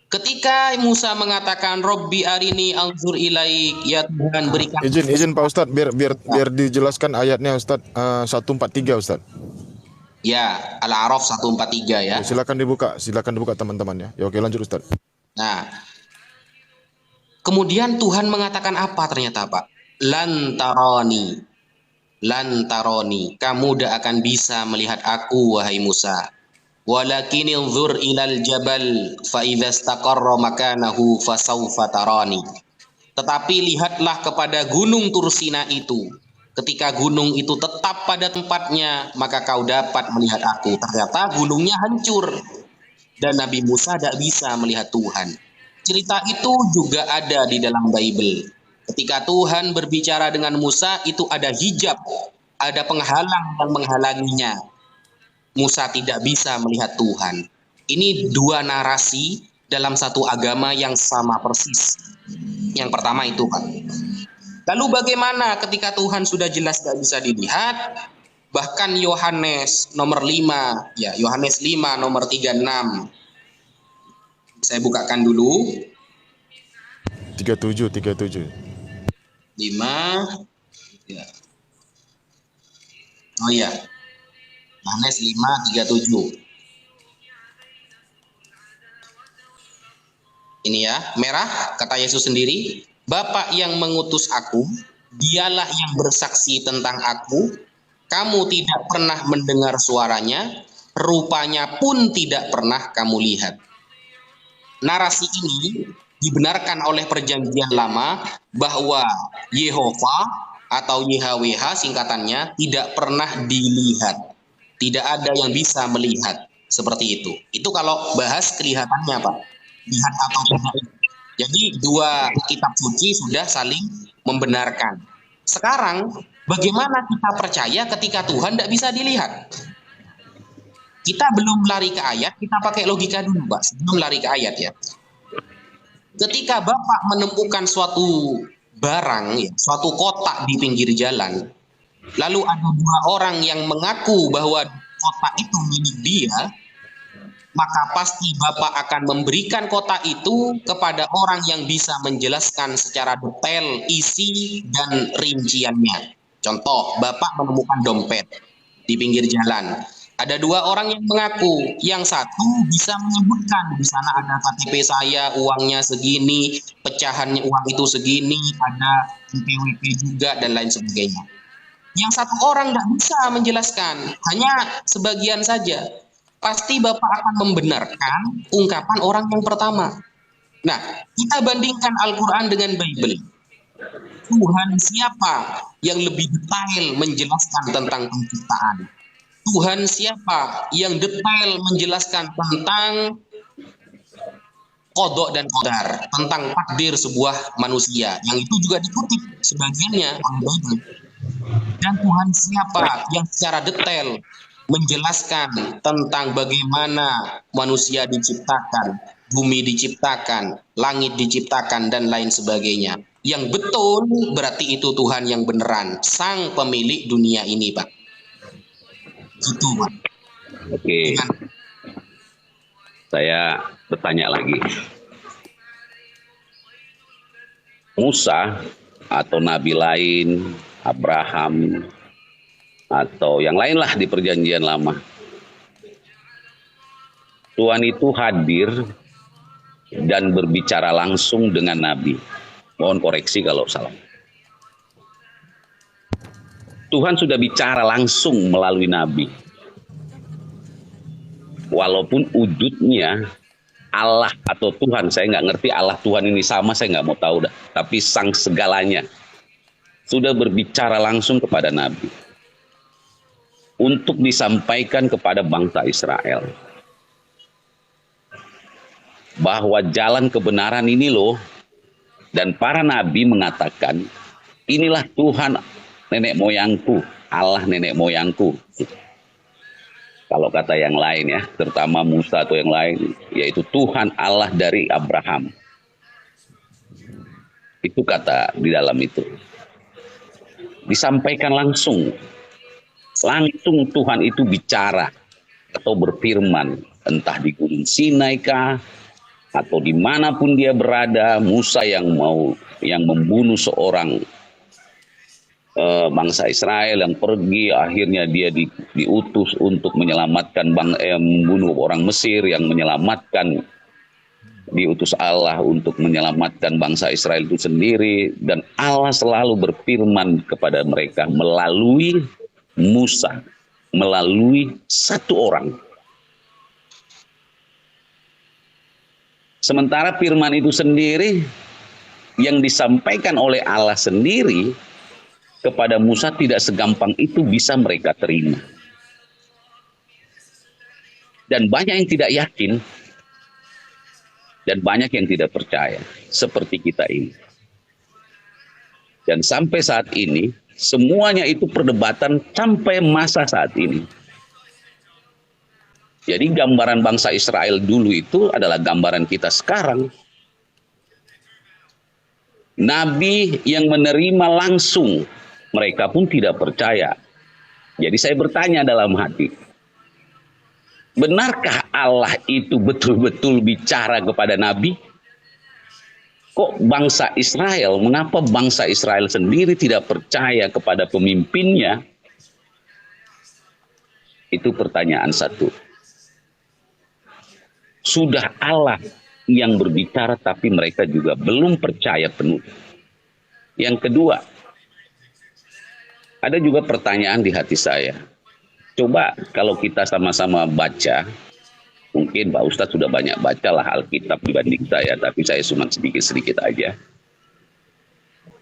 Ketika Musa mengatakan Robbi arini anzur ilaik, ya Tuhan berikan. Izin Pak Ustadz, biar dijelaskan ayatnya Ustadz, 143 Ustadz. Ya, Al-A'raf 143 ya. Silakan dibuka teman-teman ya. Ya oke, lanjut Ustadz. Nah, kemudian Tuhan mengatakan apa ternyata Pak? Lantaroni, kamu tidak akan bisa melihat aku wahai Musa. Walakin inzur ilal jabal fa idza istaqarra makanahu fasawfa tarani. Tetapi lihatlah kepada gunung Tursina itu. Ketika gunung itu tetap pada tempatnya, maka kau dapat melihat aku. Ternyata gunungnya hancur dan Nabi Musa tidak bisa melihat Tuhan. Cerita itu juga ada di dalam Bible. Ketika Tuhan berbicara dengan Musa, itu ada hijab, ada penghalang yang menghalanginya. Musa tidak bisa melihat Tuhan. Ini dua narasi dalam satu agama yang sama persis. Yang pertama itu, Pak. Lalu bagaimana ketika Tuhan sudah jelas tidak bisa dilihat? Bahkan Yohanes nomor 5, ya Yohanes 5 nomor 36. Saya bukakan dulu. 37. 5 ya. Oh iya. Yohanes 5:37. Ini ya, merah kata Yesus sendiri, Bapa yang mengutus aku, dialah yang bersaksi tentang aku. Kamu tidak pernah mendengar suaranya, rupanya pun tidak pernah kamu lihat. Narasi ini dibenarkan oleh perjanjian lama bahwa Yehova atau YHWH singkatannya tidak pernah dilihat. Tidak ada yang bisa melihat seperti itu. Itu kalau bahas kelihatannya, Pak. Lihat atau tidak. Jadi dua kitab suci sudah saling membenarkan. Sekarang bagaimana kita percaya ketika Tuhan tidak bisa dilihat? Kita belum lari ke ayat, kita pakai logika dulu, Pak. Sebelum lari ke ayat ya. Ketika Bapak menemukan suatu barang, ya, suatu kotak di pinggir jalan, lalu ada dua orang yang mengaku bahwa kotak itu milik dia, maka pasti Bapak akan memberikan kotak itu kepada orang yang bisa menjelaskan secara detail isi dan rinciannya. Contoh, Bapak menemukan dompet di pinggir jalan. Ada dua orang yang mengaku, yang satu bisa menyebutkan di sana ada KTP saya, uangnya segini, pecahannya uang itu segini, ada NPWP juga dan lain sebagainya. Yang satu orang tidak bisa menjelaskan, hanya sebagian saja. Pasti Bapak akan membenarkan ungkapan orang yang pertama. Nah, kita bandingkan Al-Quran dengan Bible. Tuhan siapa yang lebih detail menjelaskan tentang penciptaan? Tuhan siapa yang detail menjelaskan tentang qada dan qadar, tentang takdir sebuah manusia, yang itu juga dikutip sebagiannya oleh Bible. Dan Tuhan siapa yang secara detail menjelaskan tentang bagaimana manusia diciptakan, bumi diciptakan, langit diciptakan, dan lain sebagainya. Yang betul berarti itu Tuhan yang beneran, sang pemilik dunia ini, Pak. Gitu, Pak. Oke. Saya bertanya lagi. Musa atau nabi lain, Abraham, atau yang lain lah di perjanjian lama. Tuhan itu hadir dan berbicara langsung dengan nabi. Mohon koreksi kalau salah. Tuhan sudah bicara langsung melalui nabi. Walaupun wujudnya Allah atau Tuhan, saya nggak ngerti Allah Tuhan ini sama, saya nggak mau tahu dah. Tapi sang segalanya sudah berbicara langsung kepada Nabi untuk disampaikan kepada bangsa Israel bahwa jalan kebenaran ini loh, dan para nabi mengatakan inilah Tuhan nenek moyangku, Allah nenek moyangku. Kalau kata yang lain ya, terutama Musa atau yang lain, yaitu Tuhan Allah dari Abraham. Itu kata di dalam itu. Disampaikan langsung Tuhan itu bicara atau berfirman, entah di Gunung Sinai kah, atau dimanapun dia berada. Musa yang membunuh seorang bangsa Israel yang pergi, akhirnya dia diutus untuk menyelamatkan membunuh orang Mesir, yang menyelamatkan, diutus Allah untuk menyelamatkan bangsa Israel itu sendiri. Dan Allah selalu berfirman kepada mereka melalui Musa, melalui satu orang. Sementara firman itu sendiri yang disampaikan oleh Allah sendiri kepada Musa tidak segampang itu bisa mereka terima. Dan banyak yang tidak yakin, dan banyak yang tidak percaya, seperti kita ini. Dan sampai saat ini, semuanya itu perdebatan sampai masa saat ini. Jadi gambaran bangsa Israel dulu itu adalah gambaran kita sekarang. Nabi yang menerima langsung, mereka pun tidak percaya. Jadi saya bertanya dalam hati, benarkah Allah itu betul-betul bicara kepada Nabi? Kok bangsa Israel, mengapa bangsa Israel sendiri tidak percaya kepada pemimpinnya? Itu pertanyaan satu. Sudah Allah yang berbicara, tapi mereka juga belum percaya penuh. Yang kedua, ada juga pertanyaan di hati saya. Coba kalau kita sama-sama baca, mungkin Pak Ustadz sudah banyak bacalah Alkitab dibanding saya, tapi saya cuma sedikit-sedikit aja.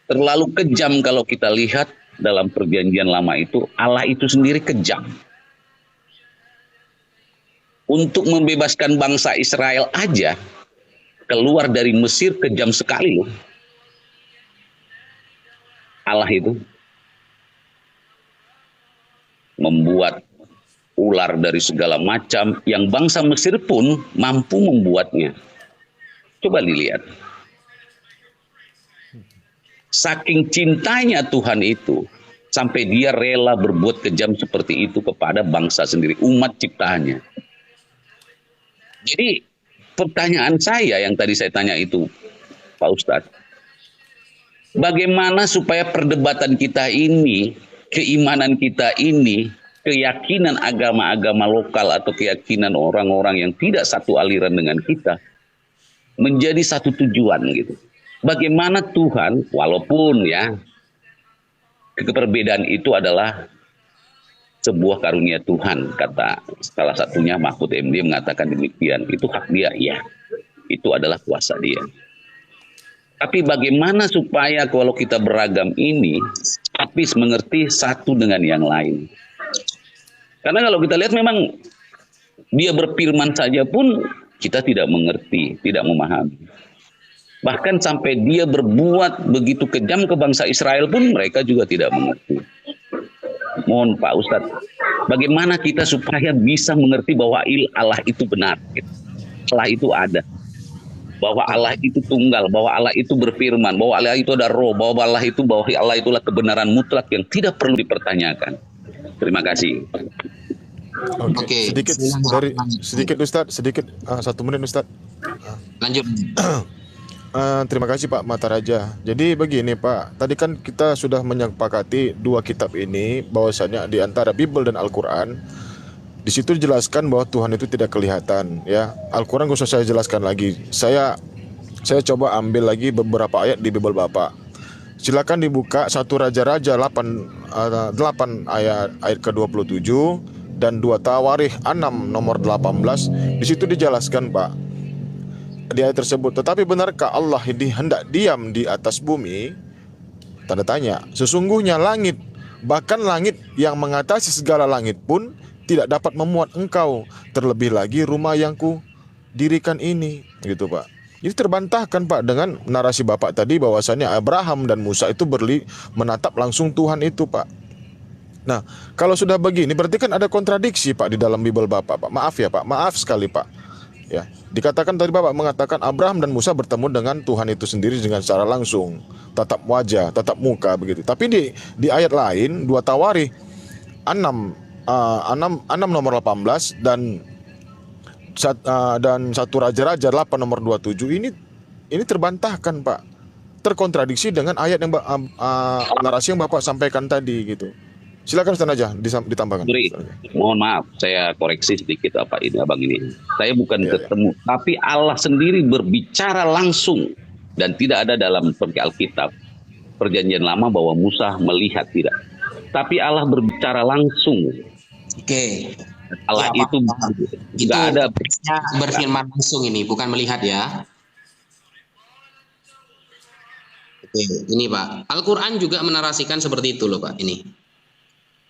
Terlalu kejam kalau kita lihat dalam perjanjian lama itu, Allah itu sendiri kejam. Untuk membebaskan bangsa Israel aja, keluar dari Mesir kejam sekali loh. Allah itu membuat ular dari segala macam yang bangsa Mesir pun mampu membuatnya. Coba dilihat. Saking cintanya Tuhan itu, sampai dia rela berbuat kejam seperti itu kepada bangsa sendiri, umat ciptaannya. Jadi pertanyaan saya yang tadi saya tanya itu, Pak Ustadz, bagaimana supaya perdebatan kita ini, keimanan kita ini, keyakinan agama-agama lokal atau keyakinan orang-orang yang tidak satu aliran dengan kita menjadi satu tujuan gitu. Bagaimana Tuhan, walaupun ya keperbedaan itu adalah sebuah karunia Tuhan, kata salah satunya Mahfud MD mengatakan demikian, itu hak dia, ya, itu adalah kuasa dia. Tapi bagaimana supaya kalau kita beragam ini, tapi mengerti satu dengan yang lain? Karena kalau kita lihat memang dia berfirman saja pun kita tidak mengerti, tidak memahami. Bahkan sampai dia berbuat begitu kejam ke bangsa Israel pun mereka juga tidak mengerti. Mohon Pak Ustadz, bagaimana kita supaya bisa mengerti bahwa Allah itu benar, Allah itu ada, bahwa Allah itu tunggal, bahwa Allah itu berfirman, bahwa Allah itu ada roh, bahwa Allah itulah kebenaran mutlak yang tidak perlu dipertanyakan. Terima kasih. Oke. Sedikit Ustadz, 1 menit Ustadz. Lanjut. Terima kasih Pak Mataraja. Jadi begini Pak, tadi kan kita sudah menyepakati dua kitab ini bahwasanya di antara Bible dan Al-Quran, di situ dijelaskan bahwa Tuhan itu tidak kelihatan. Ya, Al-Quran gak usah saya jelaskan lagi. Saya coba ambil lagi beberapa ayat di Bible Bapak. Silakan dibuka 1 Raja-Raja 8 ayat ke-27 dan 2 Tawarikh 6 nomor 18. Di situ dijelaskan Pak, di ayat tersebut. Tetapi benarkah Allah hendak diam di atas bumi? Tanda tanya. Sesungguhnya langit, bahkan langit yang mengatasi segala langit pun tidak dapat memuat engkau, terlebih lagi rumah yang ku dirikan ini, gitu Pak. Jadi terbantahkan Pak dengan narasi Bapak tadi bahwasannya Abraham dan Musa itu menatap langsung Tuhan itu Pak. Nah, kalau sudah begini berarti kan ada kontradiksi Pak di dalam Bible Bapak Pak. Maaf ya Pak, maaf sekali Pak. Ya, dikatakan tadi Bapak mengatakan Abraham dan Musa bertemu dengan Tuhan itu sendiri dengan secara langsung, tatap wajah, tatap muka begitu. Tapi di ayat lain 2 Tawarikh 6 nomor 18 dan 1 Raja-Raja 8 nomor 27 ini terbantahkan Pak. Terkontradiksi dengan ayat yang narasi yang Bapak sampaikan tadi gitu. Silakan Ustaz aja ditambahkan. Mohon maaf, saya koreksi sedikit Abang ini. Saya bukan ketemu, tapi Allah sendiri berbicara langsung dan tidak ada dalam Alkitab Perjanjian Lama bahwa Musa melihat, tidak. Tapi Allah berbicara langsung. Oke. Allah Ya, itu itu nggak ada berfirman langsung ini, bukan melihat ya. Oke, ini Pak. Al-Quran juga menarasikan seperti itu loh Pak. Ini.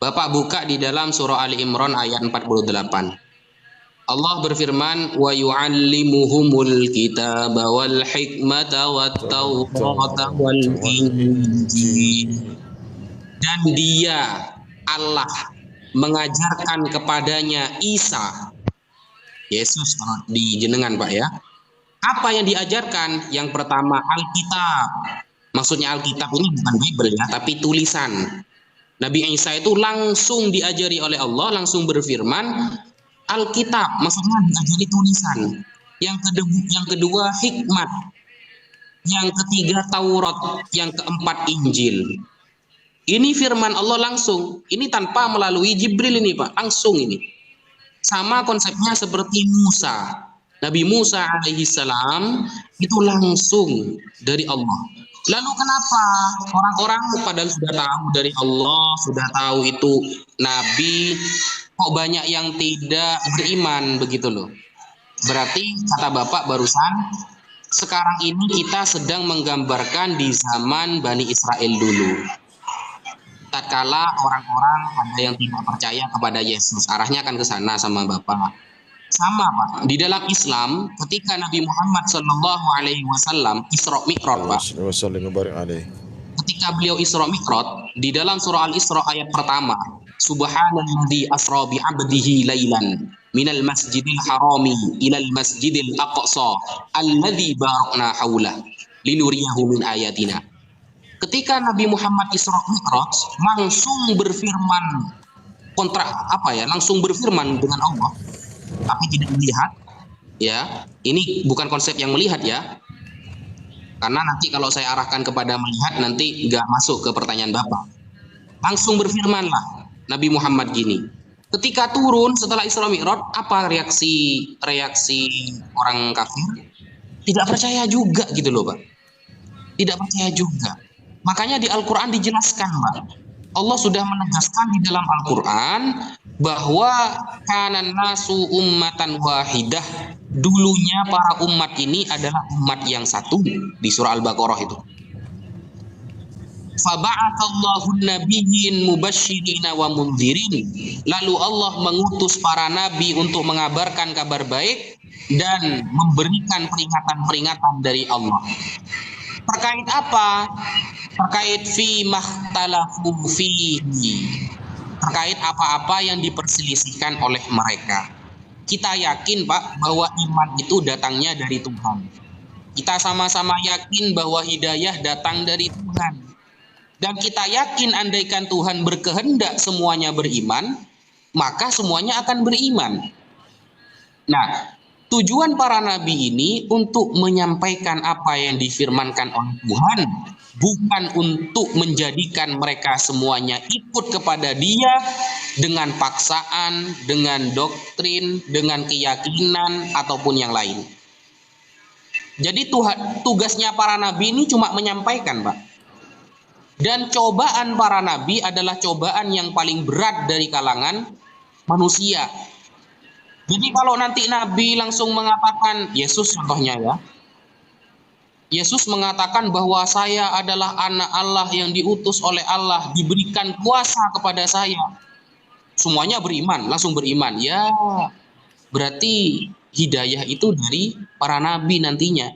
Bapak buka di dalam surah Ali Imran ayat 48. Allah berfirman, wa yu'allimuhumul kitaba wal hikmata wat taurata wal injil. Dan dia Allah mengajarkan kepadanya Isa, Yesus di jenengan Pak ya. Apa yang diajarkan? Yang pertama Alkitab. Maksudnya Alkitab ini bukan Bible ya, tapi tulisan. Nabi Isa itu langsung diajari oleh Allah, langsung berfirman Alkitab, maksudnya diajari tulisan. Yang kedua hikmat. Yang ketiga Taurat, yang keempat Injil. Ini firman Allah langsung. Ini tanpa melalui Jibril ini Pak, langsung ini. Sama konsepnya seperti Musa. Nabi Musa alaihissalam itu langsung dari Allah. Lalu kenapa orang-orang padahal sudah tahu dari Allah, sudah tahu itu Nabi, kok banyak yang tidak beriman begitu loh. Berarti kata Bapak barusan, sekarang ini kita sedang menggambarkan di zaman Bani Israel dulu. Tatkala orang-orang ada yang tidak percaya kepada Yesus, arahnya akan ke sana sama Bapak. Sama Pak, di dalam Islam ketika Nabi Muhammad Shallallahu Alaihi Wasallam Isra Mi'raj Pak, ketika beliau Isra Mi'raj di dalam surah Al-Isra ayat pertama, Subhanalladzi asra bi 'abdihi lailan minal masjidil harami ilal masjidil aqsa alladzi barakna haulah linuriyahu min ayatina. Ketika Nabi Muhammad Isra Mi'raj langsung berfirman langsung berfirman dengan Allah, tapi tidak melihat ya. Ini bukan konsep yang melihat ya, karena nanti kalau saya arahkan kepada melihat nanti nggak masuk ke pertanyaan Bapak. Langsung berfirmanlah Nabi Muhammad gini, ketika turun setelah Isra Mi'raj, apa reaksi orang kafir? Tidak percaya juga gitu loh Pak, tidak percaya juga. Makanya di Al-Quran dijelaskan Pak, Allah sudah menegaskan di dalam Al-Quran bahwa kanan nasu ummatan wahidah. Dulunya para umat ini adalah umat yang satu di surah Al-Baqarah itu. Faba'atsallahu nabiyyin mubasysyirina wa mundzirin. Lalu Allah mengutus para nabi untuk mengabarkan kabar baik dan memberikan peringatan-peringatan dari Allah. Terkait apa? Terkait fi makhtalafu fihi. Terkait apa-apa yang diperselisihkan oleh mereka. Kita yakin Pak bahwa iman itu datangnya dari Tuhan. Kita sama-sama yakin bahwa hidayah datang dari Tuhan. Dan kita yakin andaikan Tuhan berkehendak semuanya beriman, maka semuanya akan beriman. Nah, tujuan para nabi ini untuk menyampaikan apa yang difirmankan oleh Tuhan, bukan untuk menjadikan mereka semuanya ikut kepada Dia dengan paksaan, dengan doktrin, dengan keyakinan ataupun yang lain. Jadi tugasnya para nabi ini cuma menyampaikan, Pak. Dan cobaan para nabi adalah cobaan yang paling berat dari kalangan manusia. Jadi kalau nanti Nabi langsung mengatakan, Yesus contohnya ya, Yesus mengatakan bahwa saya adalah anak Allah yang diutus oleh Allah, diberikan kuasa kepada saya. Semuanya beriman, langsung beriman. Ya, berarti hidayah itu dari para nabi nantinya,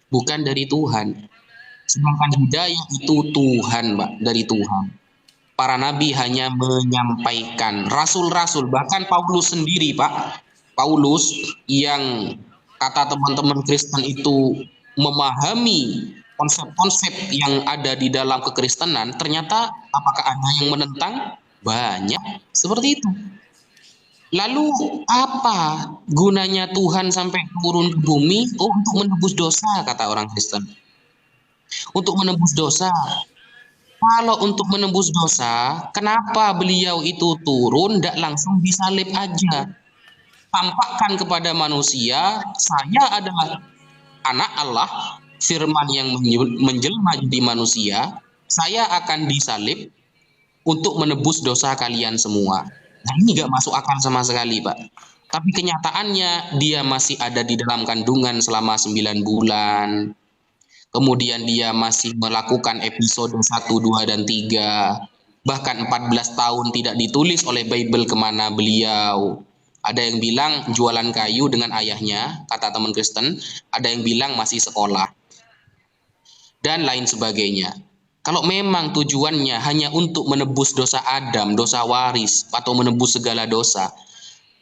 bukan dari Tuhan. Sedangkan hidayah itu Tuhan, Mbak, dari Tuhan. Para nabi hanya menyampaikan, rasul-rasul, bahkan Paulus sendiri, Pak. Paulus yang kata teman-teman Kristen itu memahami konsep-konsep yang ada di dalam kekristenan, ternyata apakah ada yang menentang? Banyak seperti itu. Lalu apa gunanya Tuhan sampai turun ke bumi? Oh, untuk menebus dosa, kata orang Kristen. Untuk menebus dosa. Kalau untuk menembus dosa, kenapa beliau itu turun tidak langsung disalib aja? Tampakkan kepada manusia, saya adalah anak Allah, firman yang menjelma jadi manusia, saya akan disalib untuk menebus dosa kalian semua. Nah, ini nggak masuk akal sama sekali, Pak. Tapi kenyataannya dia masih ada di dalam kandungan selama 9 bulan. Kemudian dia masih melakukan episode 1, 2, dan 3. Bahkan 14 tahun tidak ditulis oleh Bible kemana beliau. Ada yang bilang jualan kayu dengan ayahnya, kata teman Kristen. Ada yang bilang masih sekolah. Dan lain sebagainya. Kalau memang tujuannya hanya untuk menebus dosa Adam, dosa waris, atau menebus segala dosa.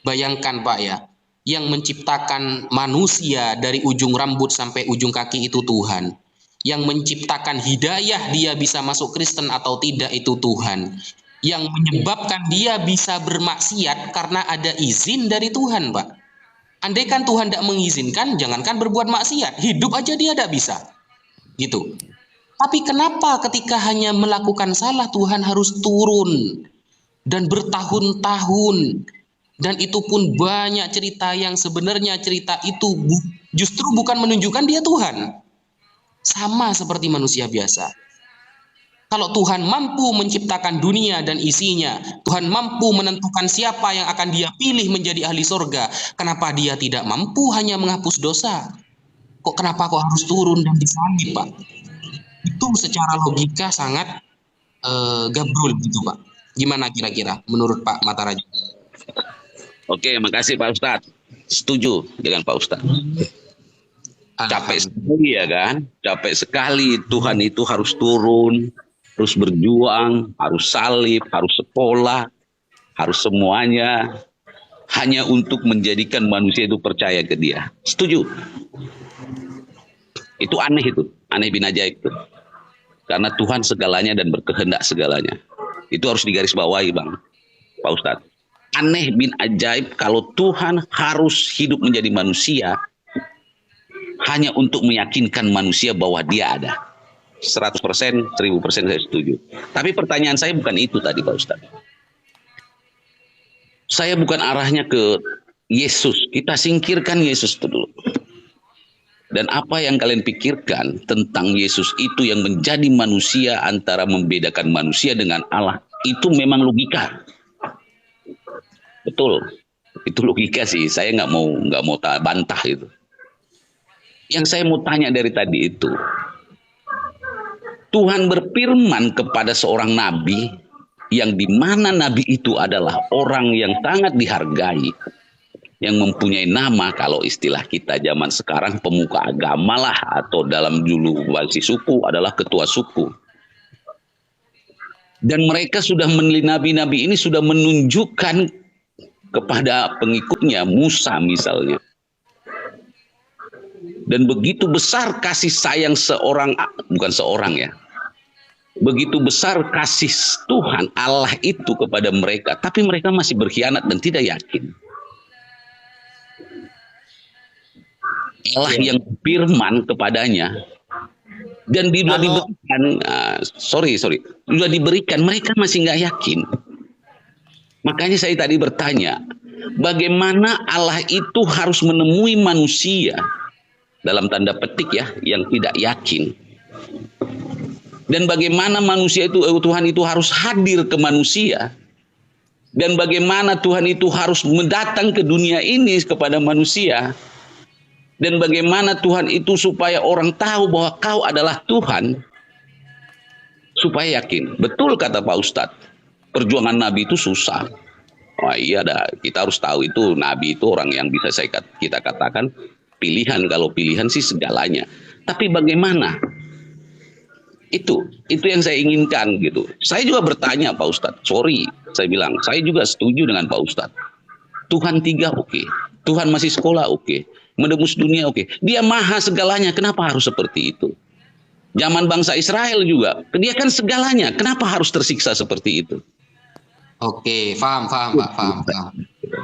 Bayangkan Pak ya, yang menciptakan manusia dari ujung rambut sampai ujung kaki itu Tuhan. Yang menciptakan hidayah dia bisa masuk Kristen atau tidak itu Tuhan. Yang menyebabkan dia bisa bermaksiat karena ada izin dari Tuhan, Pak. Andaikan Tuhan tidak mengizinkan, jangankan berbuat maksiat, hidup aja dia tidak bisa. Gitu. Tapi kenapa ketika hanya melakukan salah Tuhan harus turun dan bertahun-tahun? Dan itu pun banyak cerita yang sebenarnya cerita itu justru bukan menunjukkan dia Tuhan. Sama seperti manusia biasa. Kalau Tuhan mampu menciptakan dunia dan isinya, Tuhan mampu menentukan siapa yang akan dia pilih menjadi ahli surga, kenapa dia tidak mampu hanya menghapus dosa? Kenapa harus turun dan disalib, Pak? Itu secara logika sangat gabrul gitu, Pak. Gimana kira-kira menurut Pak Mataraja? Oke, makasih Pak Ustadz. Setuju dengan Pak Ustadz. Capek sekali ya kan? Capek sekali Tuhan itu harus turun, harus berjuang, harus salib, harus sekolah, harus semuanya hanya untuk menjadikan manusia itu percaya ke dia. Setuju? Itu aneh itu, aneh bin ajaib itu. Karena Tuhan segalanya dan berkehendak segalanya. Itu harus digarisbawahi Bang, Pak Ustadz. Aneh bin ajaib kalau Tuhan harus hidup menjadi manusia hanya untuk meyakinkan manusia bahwa dia ada. 100%, 1000% saya setuju. Tapi pertanyaan saya bukan itu tadi Pak Ustadz. Saya bukan arahnya ke Yesus. Kita singkirkan Yesus itu dulu. Dan apa yang kalian pikirkan tentang Yesus itu yang menjadi manusia antara membedakan manusia dengan Allah, itu memang logika. Betul, itu logika sih. Saya nggak mau bantah itu. Yang saya mau tanya dari tadi itu, Tuhan berfirman kepada seorang nabi, yang dimana nabi itu adalah orang yang sangat dihargai, yang mempunyai nama, kalau istilah kita zaman sekarang pemuka agama lah, atau dalam dulu bahasa suku adalah ketua suku. Dan mereka sudah nabi-nabi ini sudah menunjukkan kepada pengikutnya, Musa misalnya. Dan begitu besar kasih sayang begitu besar kasih Tuhan Allah itu kepada mereka, tapi mereka masih berkhianat dan tidak yakin. Allah yang firman kepadanya dan sudah diberikan, sudah diberikan, mereka masih nggak yakin. Makanya saya tadi bertanya, bagaimana Allah itu harus menemui manusia dalam tanda petik ya, yang tidak yakin. Dan bagaimana manusia itu, Tuhan itu harus hadir ke manusia Dan bagaimana Tuhan itu harus mendatang ke dunia ini kepada manusia. Dan bagaimana Tuhan itu supaya orang tahu bahwa kau adalah Tuhan. Supaya yakin. Betul kata Pak Ustadz. Perjuangan Nabi itu susah. Wah iya dah, kita harus tahu itu Nabi itu orang yang bisa kita katakan pilihan. Kalau pilihan sih segalanya. Tapi bagaimana? Itu yang saya inginkan gitu. Saya juga bertanya Pak Ustadz, sorry, saya bilang, saya juga setuju dengan Pak Ustadz. Tuhan 3 oke. Tuhan masih sekolah oke. Menembus dunia oke. Dia maha segalanya, kenapa harus seperti itu? Zaman bangsa Israel juga, dia kan segalanya, kenapa harus tersiksa seperti itu? Oke, paham Pak,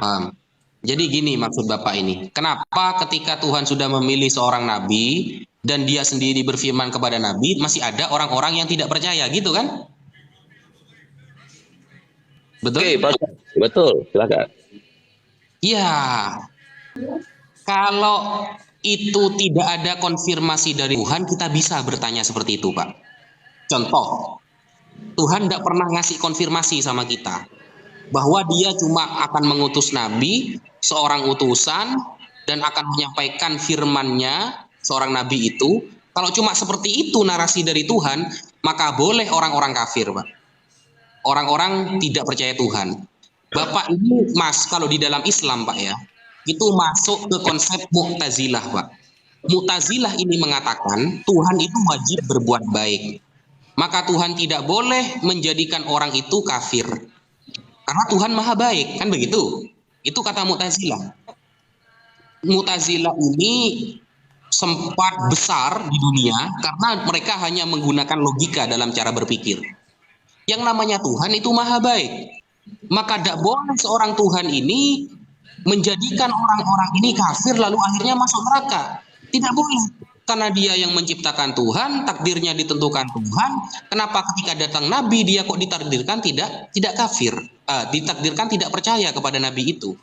paham. Jadi gini maksud Bapak ini, kenapa ketika Tuhan sudah memilih seorang nabi dan dia sendiri berfirman kepada nabi, masih ada orang-orang yang tidak percaya gitu kan? Betul? Oke, Pak. Betul, silakan. Iya. Kalau itu tidak ada konfirmasi dari Tuhan, kita bisa bertanya seperti itu, Pak. Contoh, Tuhan tidak pernah ngasih konfirmasi sama kita bahwa dia cuma akan mengutus nabi, seorang utusan, dan akan menyampaikan firman-Nya seorang nabi itu. Kalau cuma seperti itu narasi dari Tuhan, maka boleh orang-orang kafir, Pak. Orang-orang tidak percaya Tuhan. Bapak ini, Mas, kalau di dalam Islam, Pak ya, itu masuk ke konsep Mu'tazilah, Pak. Mu'tazilah ini mengatakan Tuhan itu wajib berbuat baik. Maka Tuhan tidak boleh menjadikan orang itu kafir. Karena Tuhan maha baik, kan begitu? Itu kata Mu'tazilah. Mu'tazilah ini sempat besar di dunia karena mereka hanya menggunakan logika dalam cara berpikir. Yang namanya Tuhan itu maha baik. Maka tidak boleh seorang Tuhan ini menjadikan orang-orang ini kafir lalu akhirnya masuk neraka. Tidak boleh. Karena dia yang menciptakan Tuhan, takdirnya ditentukan Tuhan. Kenapa ketika datang Nabi dia kok ditakdirkan tidak kafir? Ditakdirkan tidak percaya kepada Nabi itu.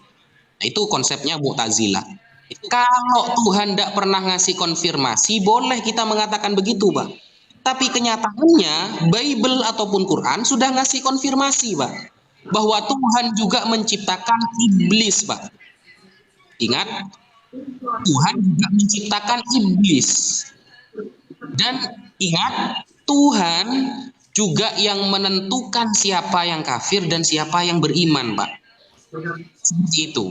Nah, itu konsepnya Mu'tazilah. Kalau Tuhan tidak pernah ngasih konfirmasi, boleh kita mengatakan begitu, Pak. Tapi kenyataannya Bible ataupun Quran sudah ngasih konfirmasi, Pak, bahwa Tuhan juga menciptakan iblis, Pak. Ingat, Tuhan juga menciptakan iblis. Dan ingat, Tuhan juga yang menentukan siapa yang kafir dan siapa yang beriman, Pak. Seperti itu.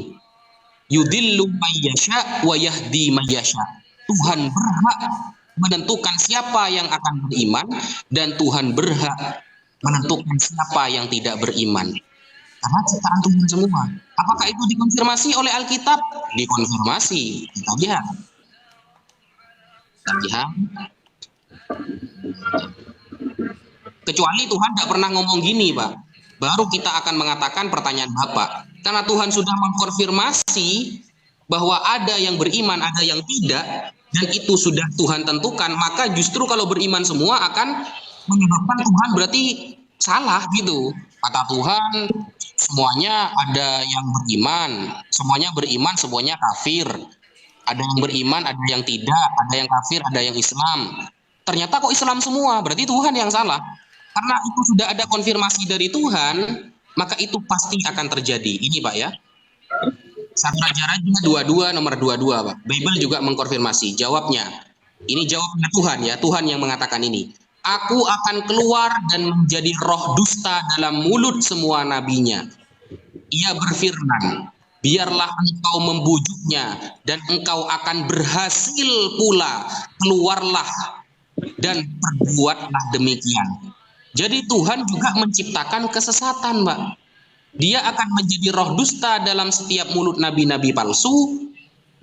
Yudillu mayyasha wa yahdi mayyasha. Tuhan berhak menentukan siapa yang akan beriman dan Tuhan berhak menentukan siapa yang tidak beriman. Karena ciptaan Tuhan semua. Apakah itu dikonfirmasi oleh Alkitab? Dikonfirmasi. Kita lihat. Kecuali Tuhan tidak pernah ngomong gini, Pak. Baru kita akan mengatakan pertanyaan Bapak. Karena Tuhan sudah mengkonfirmasi bahwa ada yang beriman, ada yang tidak, dan itu sudah Tuhan tentukan, maka justru kalau beriman semua akan menyebabkan Tuhan berarti salah gitu. Kata Tuhan, semuanya ada yang beriman, semuanya kafir. Ada yang beriman, ada yang tidak, ada yang kafir, ada yang Islam. Ternyata kok Islam semua, berarti Tuhan yang salah. Karena itu sudah ada konfirmasi dari Tuhan, maka itu pasti akan terjadi. Ini Pak ya. 1 Raja-Raja 22 nomor 22, Pak. Bible juga mengkonfirmasi. Jawabnya, ini jawabnya Tuhan ya. Tuhan yang mengatakan ini. Aku akan keluar dan menjadi roh dusta dalam mulut semua nabinya. Ia berfirman, biarlah engkau membujuknya dan engkau akan berhasil pula. Keluarlah dan perbuatlah demikian. Jadi Tuhan juga menciptakan kesesatan, Mbak. Dia akan menjadi roh dusta dalam setiap mulut nabi-nabi palsu,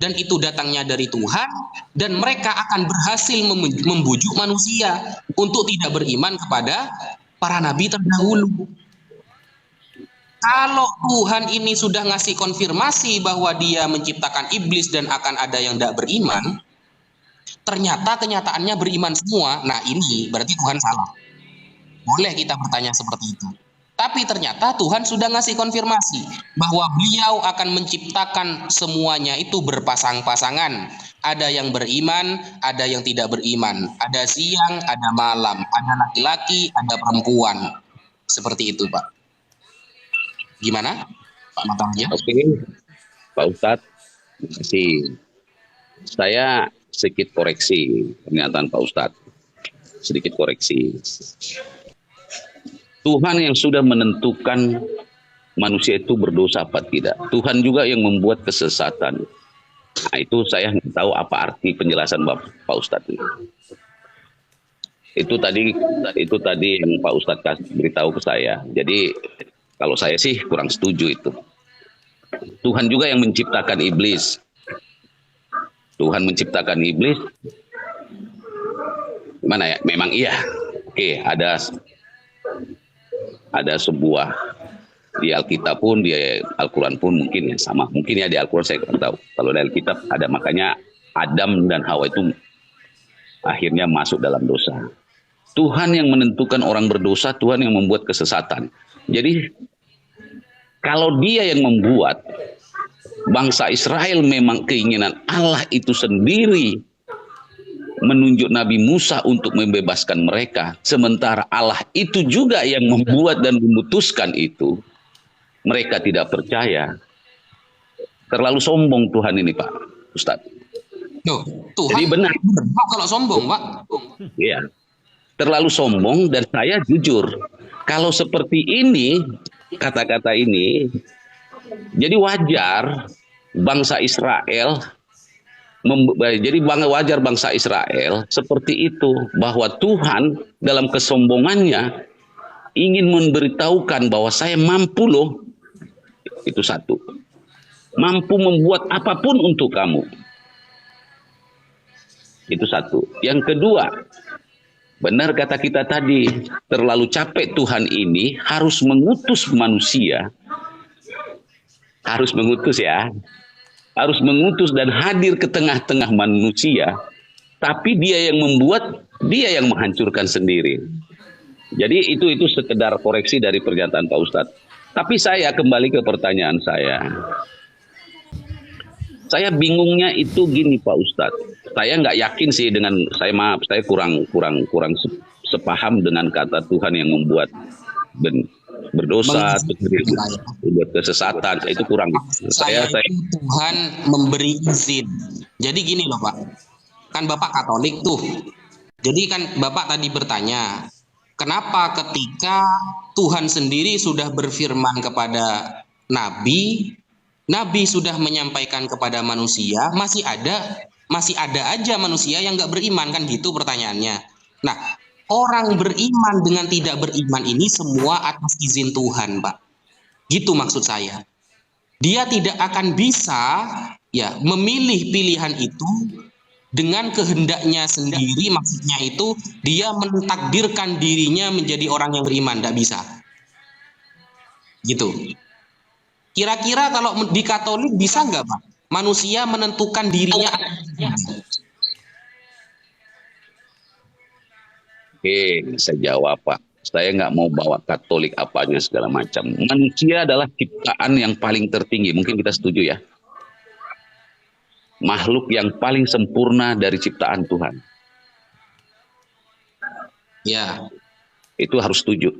dan itu datangnya dari Tuhan, dan mereka akan berhasil membujuk manusia untuk tidak beriman kepada para nabi terdahulu. Kalau Tuhan ini sudah ngasih konfirmasi bahwa dia menciptakan iblis dan akan ada yang tidak beriman, ternyata kenyataannya beriman semua, nah ini berarti Tuhan salah. Boleh kita bertanya seperti itu. Tapi ternyata Tuhan sudah ngasih konfirmasi bahwa beliau akan menciptakan semuanya itu berpasang-pasangan. Ada yang beriman, ada yang tidak beriman. Ada siang, ada malam. Ada laki-laki, ada perempuan. Seperti itu, Pak. Gimana Pak Mataraja? Oke, Pak Ustadz, terima kasih. Saya sedikit koreksi pernyataan Pak Ustadz. Sedikit koreksi. Tuhan yang sudah menentukan manusia itu berdosa apa tidak. Tuhan juga yang membuat kesesatan. Nah, itu saya nggak tahu apa arti penjelasan Pak Ustadz ini. Itu tadi yang Pak Ustadz beritahu ke saya. Jadi kalau saya sih kurang setuju itu. Tuhan juga yang menciptakan iblis. Tuhan menciptakan iblis. Gimana ya? Memang iya. Oke, ada sebuah di Alkitab pun, di Al-Quran pun mungkin ya sama. Mungkin ya di Al-Quran saya kurang tahu. Kalau di Alkitab ada, makanya Adam dan Hawa itu akhirnya masuk dalam dosa. Tuhan yang menentukan orang berdosa, Tuhan yang membuat kesesatan. Jadi kalau Dia yang membuat bangsa Israel, memang keinginan Allah itu sendiri menunjuk Nabi Musa untuk membebaskan mereka, sementara Allah itu juga yang membuat dan memutuskan itu. Mereka tidak percaya. Terlalu sombong Tuhan ini, Pak Ustadz. Tuhan. Jadi benar. Kalau sombong, Pak. Iya. Terlalu sombong, dan saya jujur, kalau seperti ini, kata-kata ini, jadi wajar bangsa Israel, wajar bangsa Israel seperti itu, bahwa Tuhan dalam kesombongannya ingin memberitahukan bahwa saya mampu loh. Itu satu. Mampu membuat apapun untuk kamu. Itu satu. Yang kedua, benar kata kita tadi, terlalu capek Tuhan ini harus mengutus manusia. Harus mengutus ya. Harus mengutus dan hadir ke tengah-tengah manusia. Tapi Dia yang membuat, Dia yang menghancurkan sendiri. Jadi itu sekedar koreksi dari pernyataan Pak Ustadz. Tapi saya kembali ke pertanyaan saya. Saya bingungnya itu gini Pak Ustadz. Saya nggak yakin sih dengan, saya kurang sepaham dengan kata Tuhan yang membuat berdosa, membuat kesesatan. Itu kurang. Saya Tuhan memberi izin. Jadi gini loh Pak. Kan Bapak Katolik tuh. Jadi kan Bapak tadi bertanya, kenapa ketika Tuhan sendiri sudah berfirman kepada Nabi sudah menyampaikan kepada manusia, masih ada aja manusia yang nggak beriman, kan gitu pertanyaannya. Nah, orang beriman dengan tidak beriman ini semua atas izin Tuhan, Pak. Gitu maksud saya. Dia tidak akan bisa ya memilih pilihan itu dengan kehendaknya sendiri, maksudnya itu dia mentakdirkan dirinya menjadi orang yang beriman, tidak bisa. Gitu. Kira-kira kalau di Katolik bisa nggak Pak? Manusia menentukan dirinya. Oke, saya jawab Pak. Saya nggak mau bawa Katolik apanya segala macam. Manusia adalah ciptaan yang paling tertinggi. Mungkin kita setuju ya. Makhluk yang paling sempurna dari ciptaan Tuhan. Ya. Itu harus setuju.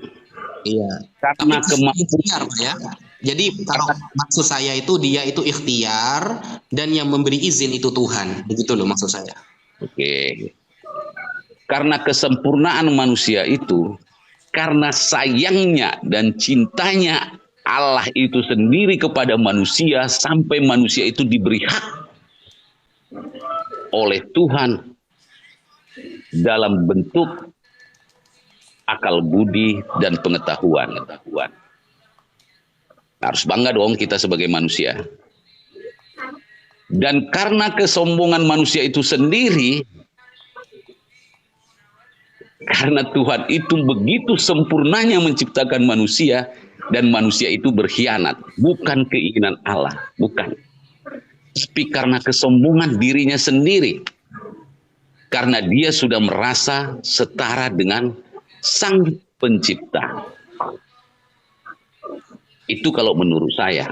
Iya. Karena kemampuan ya. Jadi kalau maksud saya itu dia itu ikhtiar dan yang memberi izin itu Tuhan. Begitu loh maksud saya. Oke. Karena kesempurnaan manusia itu, karena sayangnya dan cintanya Allah itu sendiri kepada manusia, sampai manusia itu diberi hak oleh Tuhan dalam bentuk akal budi dan pengetahuan. Harus bangga dong kita sebagai manusia. Dan karena kesombongan manusia itu sendiri, karena Tuhan itu begitu sempurnanya menciptakan manusia, dan manusia itu berkhianat, bukan keinginan Allah, bukan. Tapi karena kesombongan dirinya sendiri, karena dia sudah merasa setara dengan Sang Pencipta. Itu kalau menurut saya.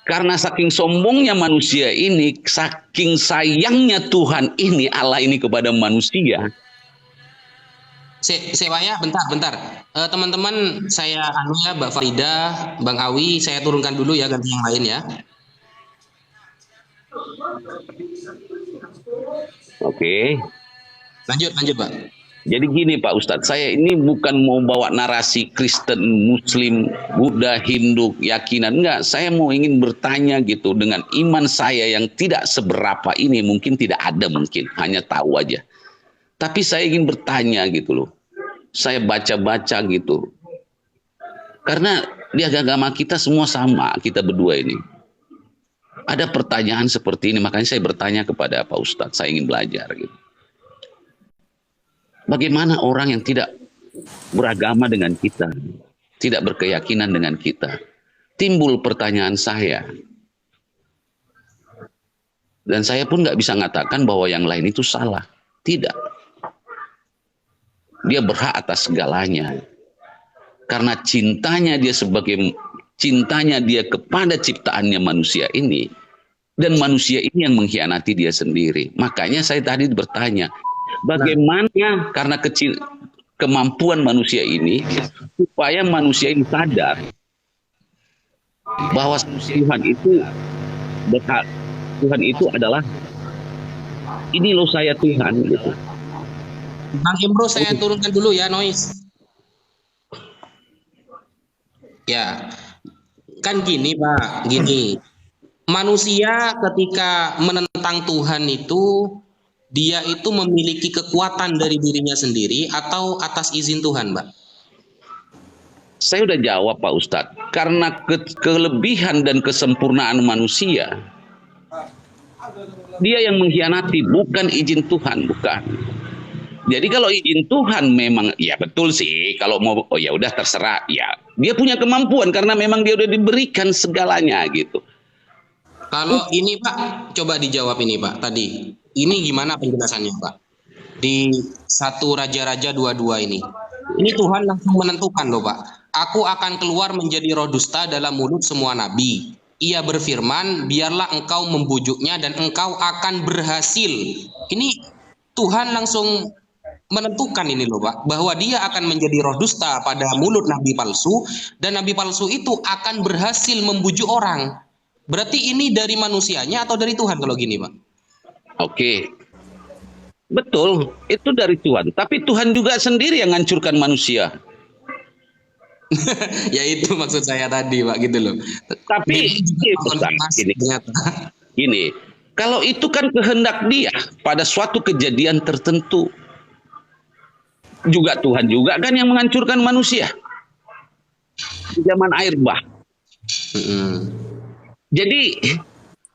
Karena saking sombongnya manusia ini, saking sayangnya Tuhan ini, Allah ini kepada manusia, Pak ya, bentar. Teman-teman saya anu ya, Mbak Farida, Bang Awi, saya turunkan dulu ya, ganti yang lain ya. Oke. Lanjut Pak. Jadi gini Pak Ustadz, saya ini bukan mau bawa narasi Kristen, Muslim, Buddha, Hindu, keyakinan. Enggak, saya mau ingin bertanya gitu dengan iman saya yang tidak seberapa ini. Mungkin tidak ada mungkin, hanya tahu aja. Tapi saya ingin bertanya gitu loh. Saya baca-baca gitu. Karena di agama kita semua sama, kita berdua ini. Ada pertanyaan seperti ini, makanya saya bertanya kepada Pak Ustadz, saya ingin belajar gitu. Bagaimana orang yang tidak beragama dengan kita, tidak berkeyakinan dengan kita? Timbul pertanyaan saya. Dan saya pun nggak bisa mengatakan bahwa yang lain itu salah. Tidak. Dia berhak atas segalanya. Karena cintanya dia kepada ciptaannya manusia ini. Dan manusia ini yang mengkhianati dia sendiri. Makanya saya tadi bertanya, bagaimana karena kemampuan manusia ini supaya manusia ini sadar bahwa Tuhan itu berhak, Tuhan itu adalah ini loh saya Tuhan gitu. Bang Imro, saya turunkan dulu ya noise. Ya, kan gini Pak, gini. Manusia ketika menentang Tuhan itu dia itu memiliki kekuatan dari dirinya sendiri atau atas izin Tuhan, Mbak? Saya udah jawab Pak Ustadz, karena kelebihan dan kesempurnaan manusia, dia yang mengkhianati, bukan izin Tuhan, bukan. Jadi kalau izin Tuhan memang, ya betul sih, kalau mau, oh ya udah terserah, ya dia punya kemampuan karena memang dia udah diberikan segalanya gitu. Kalau ini Pak, coba dijawab ini Pak tadi. Ini gimana penjelasannya Pak? Di 1 Raja-Raja 22 ini. Ini Tuhan langsung menentukan loh Pak. Aku akan keluar menjadi roh dusta dalam mulut semua nabi. Ia berfirman, biarlah engkau membujuknya dan engkau akan berhasil. Ini Tuhan langsung menentukan ini loh Pak. Bahwa dia akan menjadi roh dusta pada mulut nabi palsu. Dan nabi palsu itu akan berhasil membujuk orang. Berarti ini dari manusianya atau dari Tuhan kalau gini Pak? Oke. Betul, itu dari Tuhan. Tapi Tuhan juga sendiri yang menghancurkan manusia. Ya itu maksud saya tadi Pak, gitu loh. Tapi gini, kalau itu kan kehendak dia pada suatu kejadian tertentu. Juga Tuhan juga kan yang menghancurkan manusia. Di zaman air bah. Jadi,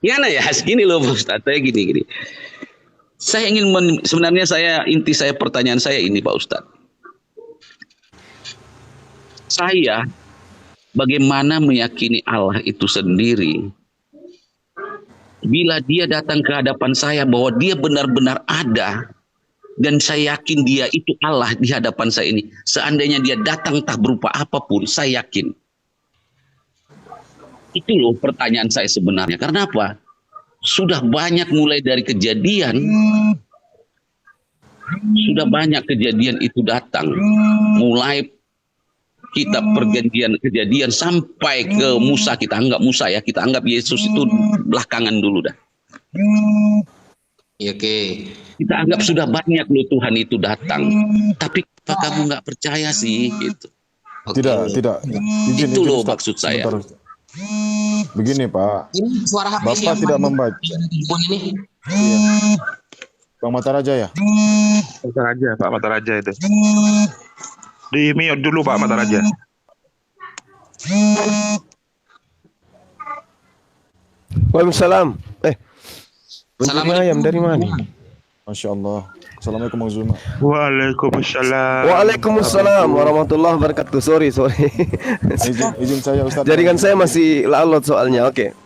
gimana ya? Gini loh Pak Ustadz, gini. Saya ingin sebenarnya inti pertanyaan saya ini Pak Ustadz. Saya bagaimana meyakini Allah itu sendiri bila dia datang ke hadapan saya bahwa dia benar-benar ada dan saya yakin dia itu Allah di hadapan saya ini. Seandainya dia datang tak berupa apapun, saya yakin. Itu loh pertanyaan saya sebenarnya. Karena apa? Sudah banyak mulai dari kejadian. Sudah banyak kejadian itu datang. Mulai kita perjanjian kejadian sampai ke Musa. Kita anggap Musa ya. Kita anggap Yesus itu belakangan dulu dah. Oke. Kita anggap sudah banyak loh Tuhan itu datang. Tapi apa kamu nggak percaya sih? Gitu. Tidak. Itu loh maksud saya. Begini Pak, ini suara HP Bapak tidak membaca. Ini. Iya. Bang Mata Raja ya? Mata Raja, Pak Mata Raja itu. Di mute dulu Pak Mata Raja. Waalaikumsalam. Salam ayam dari mana? Masya Allah. Assalamualaikum Bang Zulma. Waalaikumsalam. Waalaikumsalam warahmatullahi wabarakatuh. Sorry. Izin saya Ustaz. Jaringan saya masih lalot soalnya. Oke.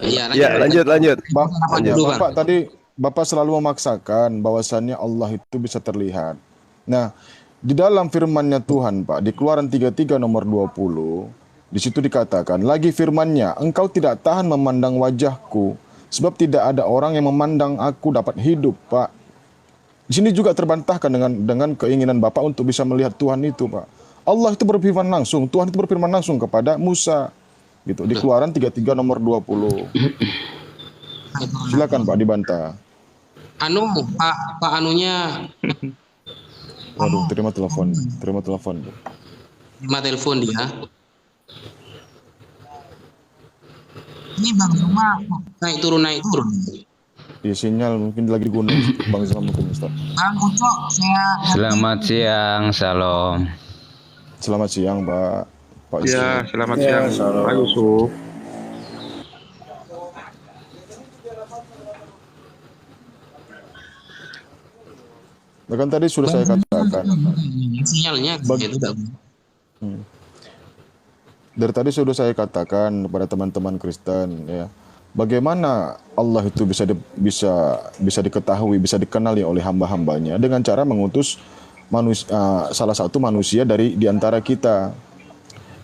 Iya, lanjut. Bapak tadi Bapak selalu memaksakan bahwasannya Allah itu bisa terlihat. Nah, di dalam firman-Nya Tuhan Pak, di Keluaran 33 nomor 20, di situ dikatakan, lagi firman-Nya, engkau tidak tahan memandang wajahku, sebab tidak ada orang yang memandang aku dapat hidup, Pak. Di sini juga terbantahkan dengan keinginan Bapak untuk bisa melihat Tuhan itu, Pak. Allah itu berfirman langsung, Tuhan itu berfirman langsung kepada Musa gitu di Keluaran 33 nomor 20. Silakan Pak dibantah. Pak anunya. Waduh, terima telepon. Terima telepon dia. Ini Bang Zuma naik turun. Iya, sinyal mungkin lagi di gunung Bang Zuma mungkin Ustaz. Bang Ucok, Selamat siang, Salam. Selamat siang Pak Yusuf. Ya, selamat siang Pak Yusuf. Bahkan tadi sudah saya katakan. Sinyalnya Dari tadi sudah saya katakan kepada teman-teman Kristen ya. Bagaimana Allah itu bisa diketahui, bisa dikenali oleh hamba-hambanya dengan cara mengutus salah satu manusia di antara kita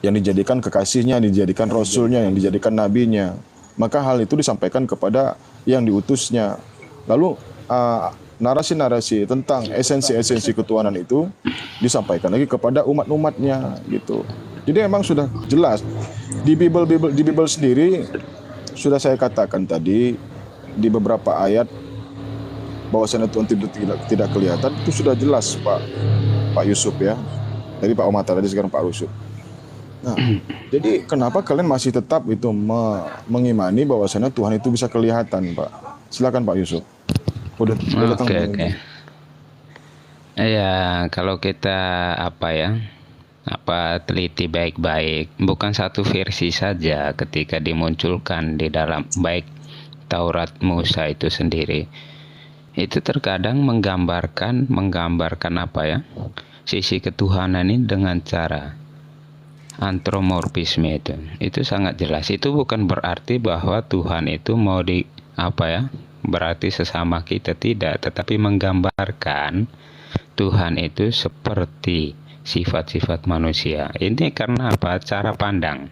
yang dijadikan kekasihnya, yang dijadikan rasulnya, yang dijadikan nabinya. Maka hal itu disampaikan kepada yang diutusnya. Lalu narasi-narasi tentang esensi-esensi ketuhanan itu disampaikan lagi kepada umat-umatnya gitu. Jadi memang sudah jelas di Bible sendiri. Sudah saya katakan tadi di beberapa ayat bahwasanya Tuhan tidak kelihatan, itu sudah jelas Pak Yusuf ya. Dari Pak Omar tadi sekarang Pak Yusuf. Nah, jadi kenapa kalian masih tetap itu mengimani bahwasanya Tuhan itu bisa kelihatan, Pak? Silakan Pak Yusuf. Udah datang. Oke. Ya, kalau kita teliti baik-baik, bukan satu versi saja ketika dimunculkan di dalam baik Taurat Musa itu sendiri, itu terkadang menggambarkan sisi ketuhanan ini dengan cara antromorfisme itu sangat jelas. Itu bukan berarti bahwa Tuhan itu mau berarti sesama kita, tidak, tetapi menggambarkan Tuhan itu seperti sifat-sifat manusia. Ini karena apa? Cara pandang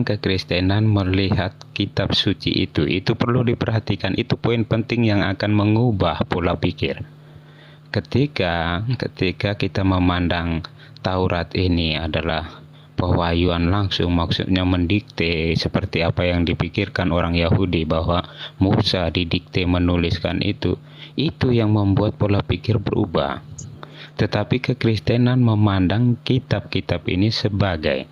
kekristenan melihat kitab suci itu perlu diperhatikan. Itu poin penting yang akan mengubah pola pikir. Ketika kita memandang Taurat ini adalah pewahyuan langsung, maksudnya mendikte seperti apa yang dipikirkan orang Yahudi bahwa Musa didikte menuliskan itu yang membuat pola pikir berubah. Tetapi kekristenan memandang kitab-kitab ini sebagai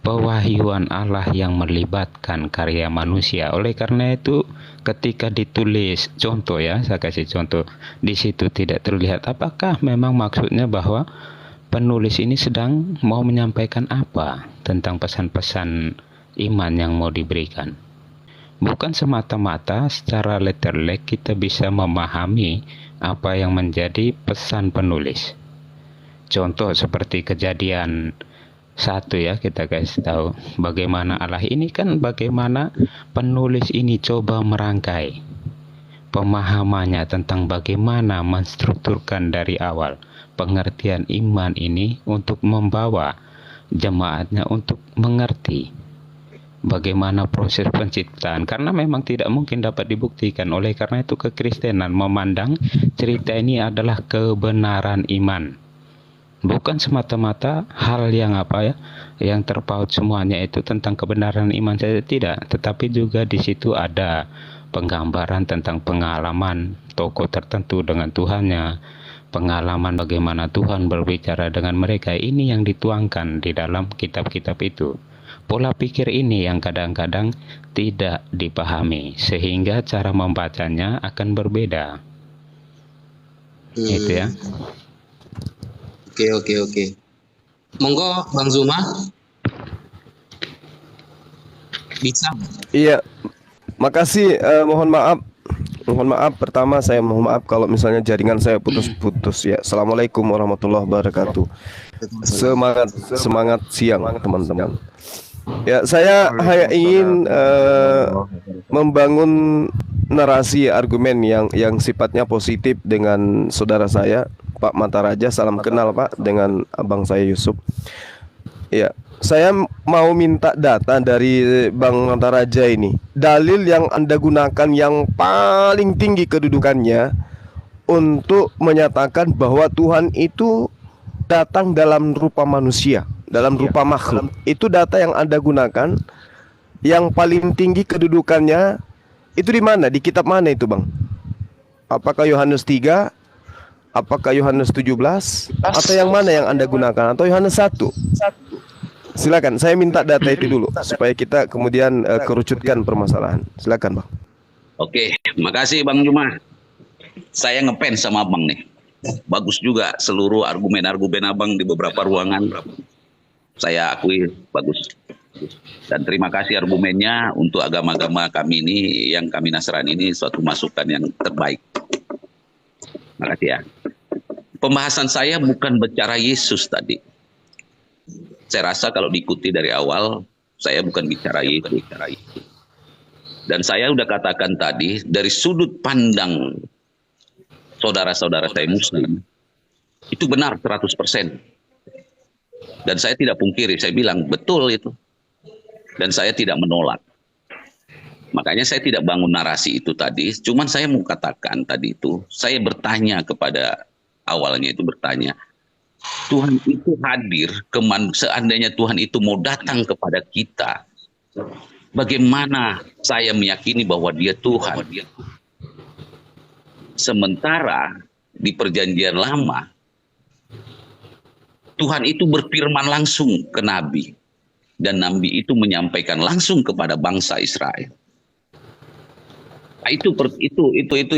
pewahyuan Allah yang melibatkan karya manusia. Oleh karena itu, ketika ditulis, saya kasih contoh, di situ tidak terlihat apakah memang maksudnya bahwa penulis ini sedang mau menyampaikan apa tentang pesan-pesan iman yang mau diberikan. Bukan semata-mata secara letterlek kita bisa memahami apa yang menjadi pesan penulis. Contoh seperti Kejadian 1 ya, kita kasih tahu bagaimana Allah ini kan, bagaimana penulis ini coba merangkai pemahamannya tentang bagaimana menstrukturkan dari awal pengertian iman ini untuk membawa jemaatnya untuk mengerti bagaimana proses penciptaan, karena memang tidak mungkin dapat dibuktikan. Oleh karena itu kekristenan memandang cerita ini adalah kebenaran iman, bukan semata-mata hal yang yang terpaut semuanya itu tentang kebenaran iman saja, tidak, tetapi juga di situ ada penggambaran tentang pengalaman tokoh tertentu dengan Tuhannya, pengalaman bagaimana Tuhan berbicara dengan mereka. Ini yang dituangkan di dalam kitab-kitab itu. Pola pikir ini yang kadang-kadang tidak dipahami, sehingga cara membacanya akan berbeda. Itu ya. Oke. Monggo Bang Zuma. Bisa. Iya. Makasih, mohon maaf pertama saya mohon maaf kalau misalnya jaringan saya putus-putus ya. Assalamualaikum warahmatullahi wabarakatuh. Semangat siang teman-teman. Ya, saya hanya ingin membangun narasi argumen yang sifatnya positif dengan saudara saya Pak Mataraja. Salam kenal Pak dengan abang saya Yusuf. Ya, saya mau minta data dari Bang Mataraja ini. Dalil yang Anda gunakan yang paling tinggi kedudukannya untuk menyatakan bahwa Tuhan itu datang dalam rupa manusia, dalam rupa makhluk. Itu data yang Anda gunakan. Yang paling tinggi kedudukannya itu di mana? Di kitab mana itu, Bang? Apakah Yohanes 3? Apakah Yohanes 17? Atau yang mana yang Anda gunakan? Atau Yohanes 1? Silakan, saya minta data itu dulu supaya kita kemudian kerucutkan permasalahan. Silakan, Bang. Oke, makasih Bang Juma. Saya ngefans sama Abang nih. Bagus juga seluruh argumen-argumen Abang di beberapa ruangan. Saya akui bagus. Dan terima kasih argumennya untuk agama-agama kami ini, yang kami Nasrani ini, suatu masukan yang terbaik. Makasih ya. Pembahasan saya bukan bicara Yesus tadi. Saya rasa kalau diikuti dari awal, saya bukan bicara Yesus. Dan saya udah katakan tadi, dari sudut pandang saudara-saudara saya Muslim, itu benar 100%. Dan saya tidak pungkiri, saya bilang betul itu. Dan saya tidak menolak. Makanya saya tidak bangun narasi itu tadi. Cuman saya mau katakan tadi itu, saya bertanya kepada, awalnya itu bertanya, Tuhan itu hadir, seandainya Tuhan itu mau datang kepada kita, bagaimana saya meyakini bahwa dia Tuhan? Sementara di perjanjian lama, Tuhan itu berfirman langsung ke Nabi. Dan Nabi itu menyampaikan langsung kepada bangsa Israel. Nah, itu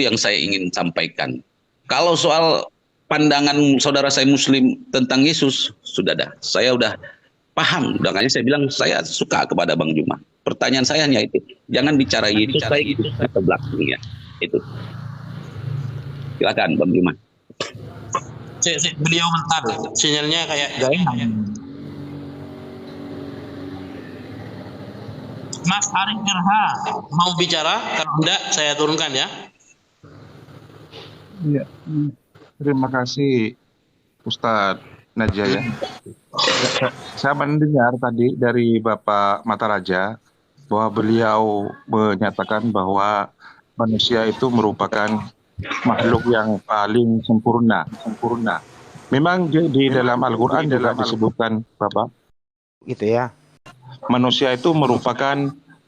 yang saya ingin sampaikan. Kalau soal pandangan saudara saya Muslim tentang Yesus, sudah dah. Saya udah paham. Makanya saya bilang saya suka kepada Bang Juma. Pertanyaan saya hanya itu. Jangan bicara Yesus, saya itu ke belakangnya. Itu. Silakan Bang Juma. Beliau bentar. Sinyalnya kayak gaya. Mas Ari Irha mau bicara? Kalau enggak, saya turunkan ya. Iya. Terima kasih Ustadz Najaya. Saya mendengar tadi dari Bapak Mataraja bahwa beliau menyatakan bahwa manusia itu merupakan makhluk yang paling sempurna. Memang di dalam Al-Quran juga disebutkan, Bapak, gitu ya. Manusia itu merupakan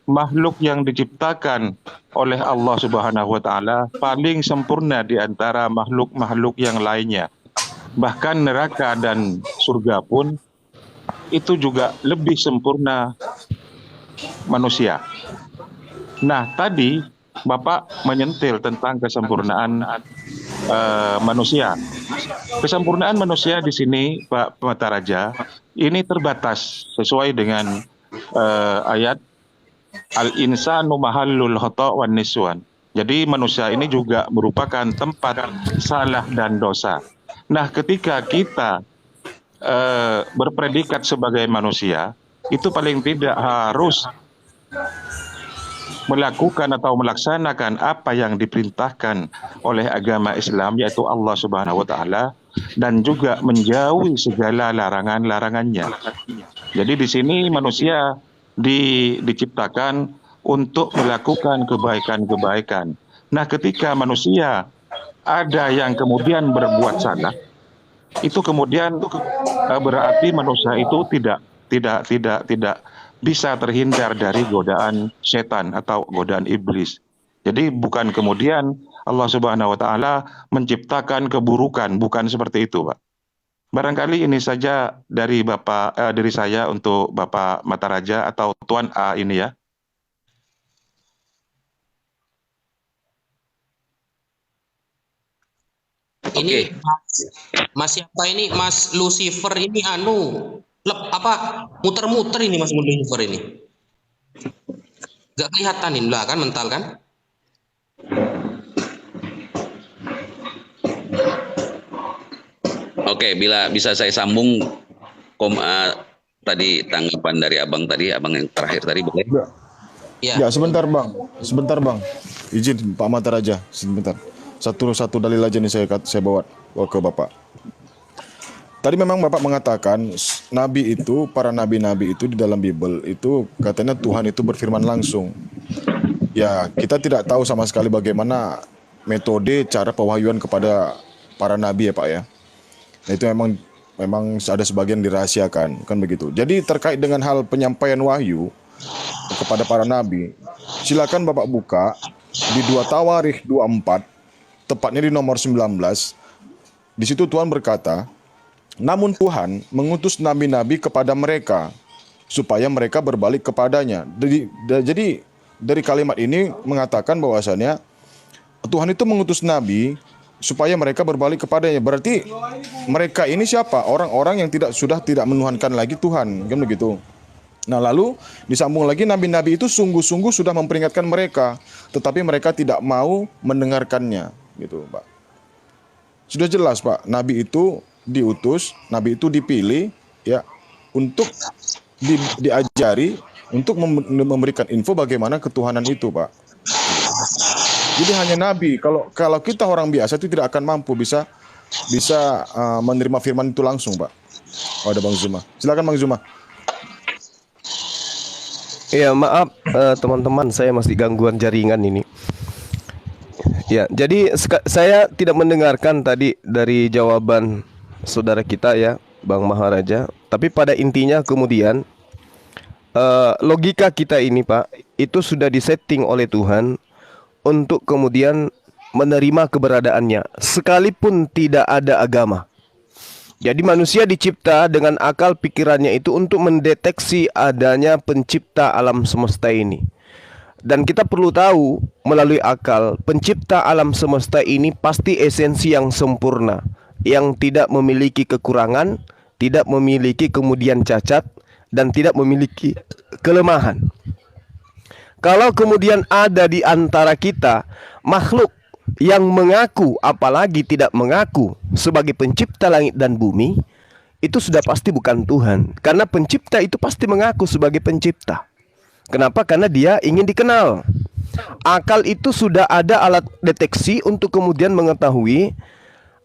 makhluk yang diciptakan oleh Allah Subhanahu wa Ta'ala, paling sempurna di antara makhluk-makhluk yang lainnya. Bahkan neraka dan surga pun itu juga lebih sempurna manusia. Nah, tadi Bapak menyentil tentang kesempurnaan manusia. Kesempurnaan manusia di sini, Pak Mataraja, ini terbatas sesuai dengan ayat Al-insanu mahallul khata' wan niswan. Jadi manusia ini juga merupakan tempat salah dan dosa. Nah, ketika kita berpredikat sebagai manusia, itu paling tidak harus melakukan atau melaksanakan apa yang diperintahkan oleh agama Islam, yaitu Allah Subhanahu wa Ta'ala, dan juga menjauhi segala larangan-larangannya. Jadi di sini manusia diciptakan untuk melakukan kebaikan-kebaikan. Nah, ketika manusia ada yang kemudian berbuat salah, itu kemudian berarti manusia itu tidak bisa terhindar dari godaan setan atau godaan iblis. Jadi bukan kemudian Allah Subhanahu wa Ta'ala menciptakan keburukan, bukan seperti itu, Pak. Barangkali ini saja dari dari saya untuk Bapak Mataraja atau Tuan A ini ya. Ini Mas siapa ini? Mas Lucifer ini muter-muter ini Mas Lucifer ini. Gak kelihatan ini lah kan, mental kan? Oke, bila bisa saya sambung tadi tanggapan dari Abang yang terakhir tadi, boleh? Ya, sebentar Bang. Izin Pak Mataraja, sebentar. Satu dalil aja nih saya bawa ke Bapak. Tadi memang Bapak mengatakan para nabi-nabi itu di dalam Bible itu katanya Tuhan itu berfirman langsung. Ya, kita tidak tahu sama sekali bagaimana metode cara pewahyuan kepada para nabi ya Pak ya. Nah itu memang ada sebagian dirahasiakan, kan begitu. Jadi terkait dengan hal penyampaian wahyu kepada para nabi, silakan Bapak buka di 2 Tawarikh 24, tepatnya di nomor 19. Di situ Tuhan berkata, namun Tuhan mengutus nabi-nabi kepada mereka supaya mereka berbalik kepadanya. Jadi dari kalimat ini mengatakan bahwasannya Tuhan itu mengutus nabi supaya mereka berbalik kepadanya. Berarti mereka ini siapa? Orang-orang yang sudah tidak menuhankan lagi Tuhan, kan begitu. Nah lalu disambung lagi, nabi-nabi itu sungguh-sungguh sudah memperingatkan mereka, tetapi mereka tidak mau mendengarkannya, gitu Pak. Sudah jelas Pak, nabi itu diutus, nabi itu dipilih ya untuk diajari, untuk memberikan info bagaimana ketuhanan itu Pak. Jadi hanya nabi. Kalau kita orang biasa itu tidak akan mampu bisa menerima firman itu langsung, Pak. Oh, ada Bang Zuma. Silakan Bang Zuma. Ya maaf teman-teman, saya masih gangguan jaringan ini. Ya, jadi saya tidak mendengarkan tadi dari jawaban saudara kita ya, Bang Maharaja. Tapi pada intinya kemudian logika kita ini Pak, itu sudah disetting oleh Tuhan untuk kemudian menerima keberadaannya sekalipun tidak ada agama. Jadi manusia dicipta dengan akal pikirannya itu untuk mendeteksi adanya pencipta alam semesta ini. Dan kita perlu tahu melalui akal, pencipta alam semesta ini pasti esensi yang sempurna, yang tidak memiliki kekurangan, tidak memiliki kemudian cacat, dan tidak memiliki kelemahan. Kalau kemudian ada di antara kita makhluk yang mengaku, apalagi tidak mengaku sebagai pencipta langit dan bumi, itu sudah pasti bukan Tuhan. Karena pencipta itu pasti mengaku sebagai pencipta. Kenapa? Karena dia ingin dikenal. Akal itu sudah ada alat deteksi untuk kemudian mengetahui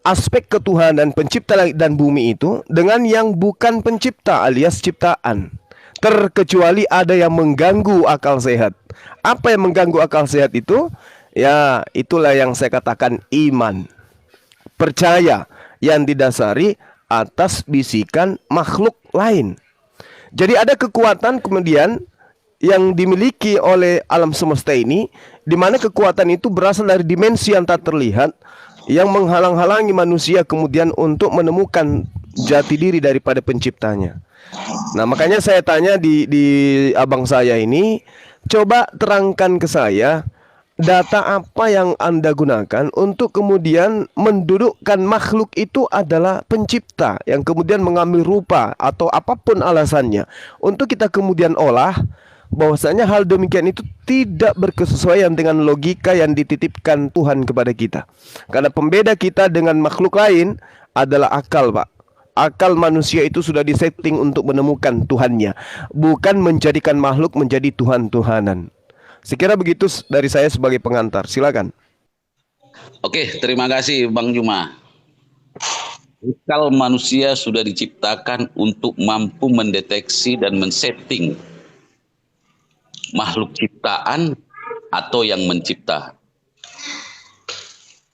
aspek ketuhanan pencipta langit dan bumi itu dengan yang bukan pencipta alias ciptaan. Terkecuali ada yang mengganggu akal sehat. Apa yang mengganggu akal sehat itu? Ya, itulah yang saya katakan iman. Percaya yang didasari atas bisikan makhluk lain. Jadi ada kekuatan kemudian yang dimiliki oleh alam semesta ini, di mana kekuatan itu berasal dari dimensi yang tak terlihat, yang menghalang-halangi manusia kemudian untuk menemukan jati diri daripada penciptanya. Nah makanya saya tanya di abang saya ini, coba terangkan ke saya data apa yang Anda gunakan untuk kemudian mendudukkan makhluk itu adalah pencipta yang kemudian mengambil rupa atau apapun alasannya untuk kita kemudian olah bahwasanya hal demikian itu tidak berkesesuaian dengan logika yang dititipkan Tuhan kepada kita. Karena pembeda kita dengan makhluk lain adalah akal, Pak. Akal manusia itu sudah disetting untuk menemukan Tuhannya, bukan menjadikan makhluk menjadi Tuhan-Tuhanan. Sekira begitu dari saya sebagai pengantar. Silakan. Oke, terima kasih Bang Juma. Akal manusia sudah diciptakan untuk mampu mendeteksi dan men-setting makhluk ciptaan atau yang mencipta.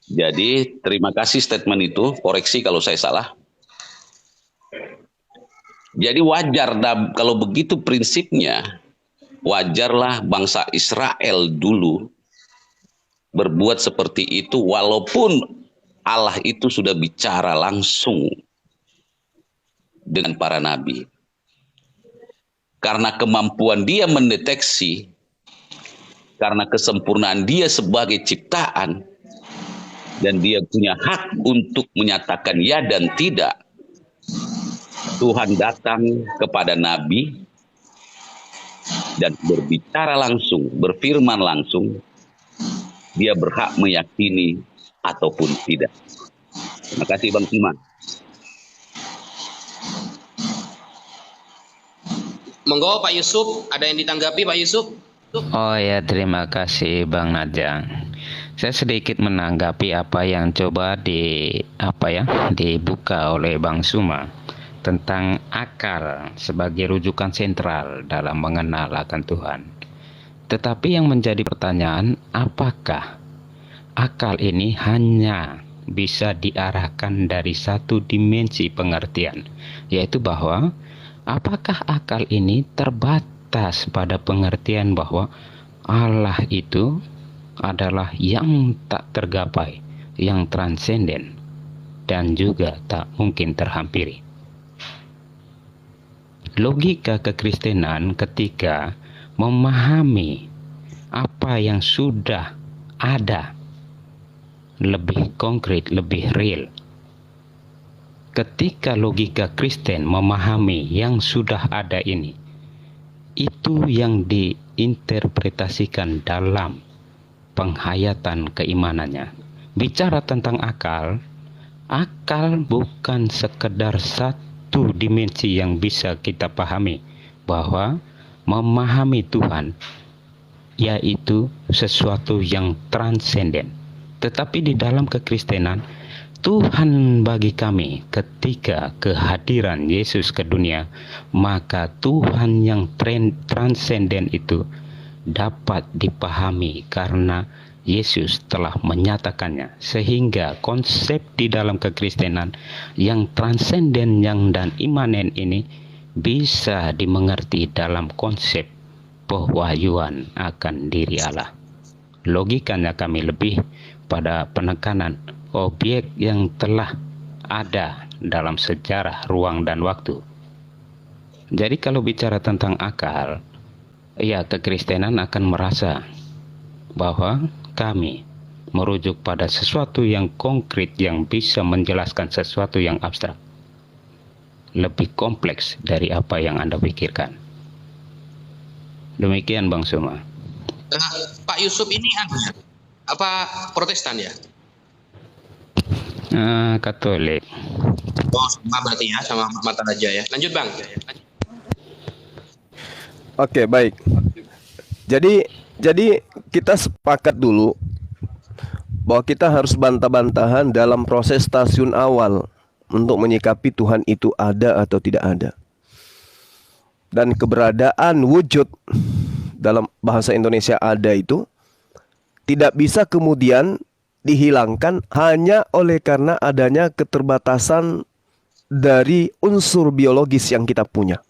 Jadi terima kasih statement itu, koreksi kalau saya salah. Jadi wajar kalau begitu prinsipnya, wajarlah bangsa Israel dulu berbuat seperti itu walaupun Allah itu sudah bicara langsung dengan para nabi. Karena kemampuan dia mendeteksi, karena kesempurnaan dia sebagai ciptaan, dan dia punya hak untuk menyatakan ya dan tidak, Tuhan datang kepada nabi dan berbicara langsung, berfirman langsung. Dia berhak meyakini ataupun tidak. Terima kasih Bang Iman. Monggo Pak Yusuf, ada yang ditanggapi Pak Yusuf? Oh ya, terima kasih Bang Najang. Saya sedikit menanggapi apa yang coba dibuka oleh Bang Suma tentang akal sebagai rujukan sentral dalam mengenal akan Tuhan. Tetapi yang menjadi pertanyaan, apakah akal ini hanya bisa diarahkan dari satu dimensi pengertian, yaitu bahwa apakah akal ini terbatas pada pengertian bahwa Allah itu adalah yang tak tergapai, yang transenden, dan juga tak mungkin terhampiri. Logika kekristenan ketika memahami apa yang sudah ada lebih konkret, lebih real. Ketika logika Kristen memahami yang sudah ada ini, itu yang diinterpretasikan dalam penghayatan keimanannya. Bicara tentang akal, akal bukan sekedar satu dimensi yang bisa kita pahami, bahwa memahami Tuhan yaitu sesuatu yang transenden. Tetapi di dalam kekristenan, Tuhan bagi kami ketika kehadiran Yesus ke dunia, maka Tuhan yang transenden itu dapat dipahami karena Yesus telah menyatakannya, sehingga konsep di dalam kekristenan yang transenden yang dan imanen ini bisa dimengerti dalam konsep pewahyuan akan diri Allah. Logikanya kami lebih pada penekanan objek yang telah ada dalam sejarah ruang dan waktu. Jadi kalau bicara tentang akal, ya kekristenan akan merasa bahwa kami merujuk pada sesuatu yang konkret yang bisa menjelaskan sesuatu yang abstrak, lebih kompleks dari apa yang Anda pikirkan. Demikian Bang Suma. Pak Yusuf ini apa Protestan ya? Katolik. Oh, sama berarti ya, sama Mata Raja ya. Lanjut Bang. Oke, baik. Jadi kita sepakat dulu bahwa kita harus bantah-bantahan dalam proses stasiun awal untuk menyikapi Tuhan itu ada atau tidak ada. Dan keberadaan wujud dalam bahasa Indonesia ada itu tidak bisa kemudian dihilangkan hanya oleh karena adanya keterbatasan dari unsur biologis yang kita punya.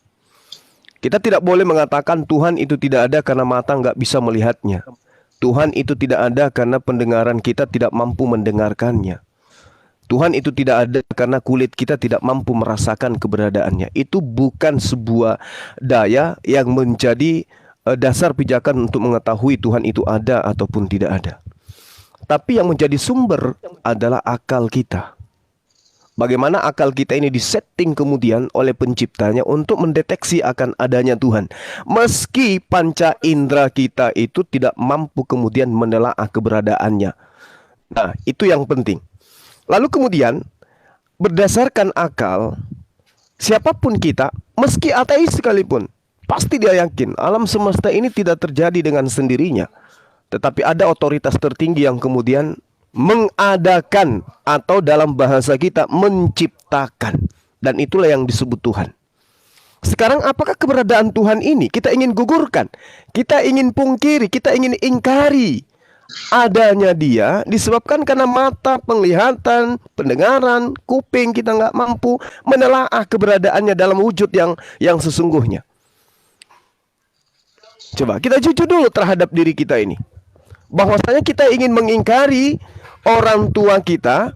Kita tidak boleh mengatakan Tuhan itu tidak ada karena mata nggak bisa melihatnya. Tuhan itu tidak ada karena pendengaran kita tidak mampu mendengarkannya. Tuhan itu tidak ada karena kulit kita tidak mampu merasakan keberadaannya. Itu bukan sebuah daya yang menjadi dasar pijakan untuk mengetahui Tuhan itu ada ataupun tidak ada. Tapi yang menjadi sumber adalah akal kita. Bagaimana akal kita ini disetting kemudian oleh penciptanya untuk mendeteksi akan adanya Tuhan. Meski panca indera kita itu tidak mampu kemudian menelaah keberadaannya. Nah, itu yang penting. Lalu kemudian, berdasarkan akal, siapapun kita, meski ateis sekalipun, pasti dia yakin alam semesta ini tidak terjadi dengan sendirinya. Tetapi ada otoritas tertinggi yang kemudian mengadakan atau dalam bahasa kita menciptakan. Dan itulah yang disebut Tuhan. Sekarang apakah keberadaan Tuhan ini kita ingin gugurkan? Kita ingin pungkiri, kita ingin ingkari. Adanya dia disebabkan karena mata, penglihatan, pendengaran, kuping kita nggak mampu menelaah keberadaannya dalam wujud yang sesungguhnya. Coba kita jujur dulu terhadap diri kita ini. Bahwasanya kita ingin mengingkari orang tua kita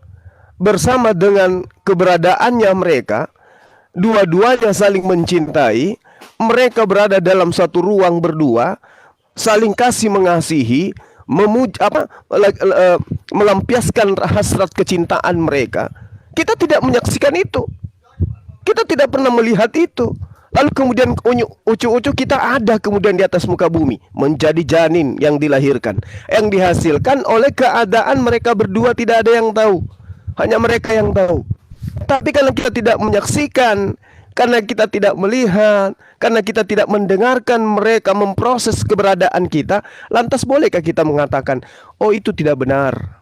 bersama dengan keberadaannya mereka. Dua-duanya saling mencintai. Mereka berada dalam satu ruang berdua, saling kasih mengasihi, melampiaskan hasrat kecintaan mereka. Kita tidak menyaksikan itu. Kita tidak pernah melihat itu. Lalu kemudian ucu-ucu kita ada kemudian di atas muka bumi, menjadi janin yang dilahirkan, yang dihasilkan oleh keadaan mereka berdua, tidak ada yang tahu, hanya mereka yang tahu. Tapi karena kita tidak menyaksikan, karena kita tidak melihat, karena kita tidak mendengarkan mereka memproses keberadaan kita, lantas bolehkah kita mengatakan, oh itu tidak benar,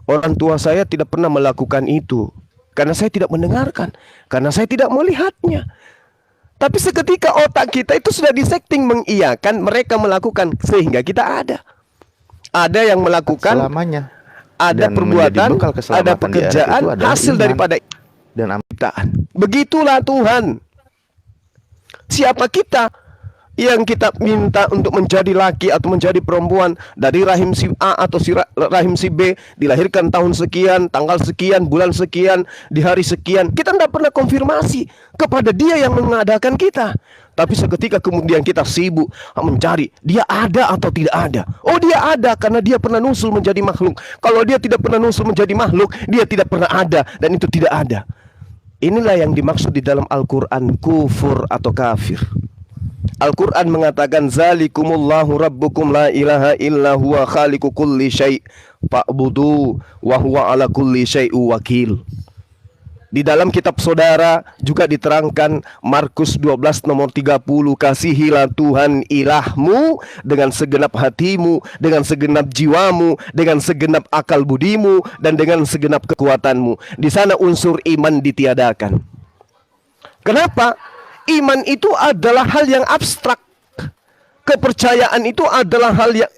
orang tua saya tidak pernah melakukan itu, karena saya tidak mendengarkan, karena saya tidak melihatnya. Tapi seketika otak kita itu sudah disetting mengiyakan mereka melakukan, sehingga kita ada. ada yang melakukan selamanya. Ada Dan perbuatan, menjadi bekal keselamatan ada di akhirat pekerjaan, itu adalah hasil iman daripada dan ciptaan. Begitulah Tuhan. Siapa kita yang kita minta untuk menjadi laki atau menjadi perempuan dari rahim si A atau rahim si B, dilahirkan tahun sekian, tanggal sekian, bulan sekian, di hari sekian. Kita tidak pernah konfirmasi kepada dia yang mengadakan kita. Tapi seketika kemudian kita sibuk mencari dia ada atau tidak ada. Oh, dia ada karena dia pernah nusul menjadi makhluk. Kalau dia tidak pernah nusul menjadi makhluk, dia tidak pernah ada dan itu tidak ada. Inilah yang dimaksud di dalam Al-Quran kufur atau kafir. Al-Quran mengatakan zalikumullahu rabbukum la ilaha illa huwa khaliqu kulli syai' fa'budu wa huwa ala kulli syai'u wakil. Di dalam kitab saudara juga diterangkan Markus 12 nomor 30, kasihilah Tuhan ilahmu dengan segenap hatimu, dengan segenap jiwamu, dengan segenap akal budimu, dan dengan segenap kekuatanmu. Di sana unsur iman ditiadakan. Kenapa? Iman itu adalah hal yang abstrak. Kepercayaan itu adalah hal yang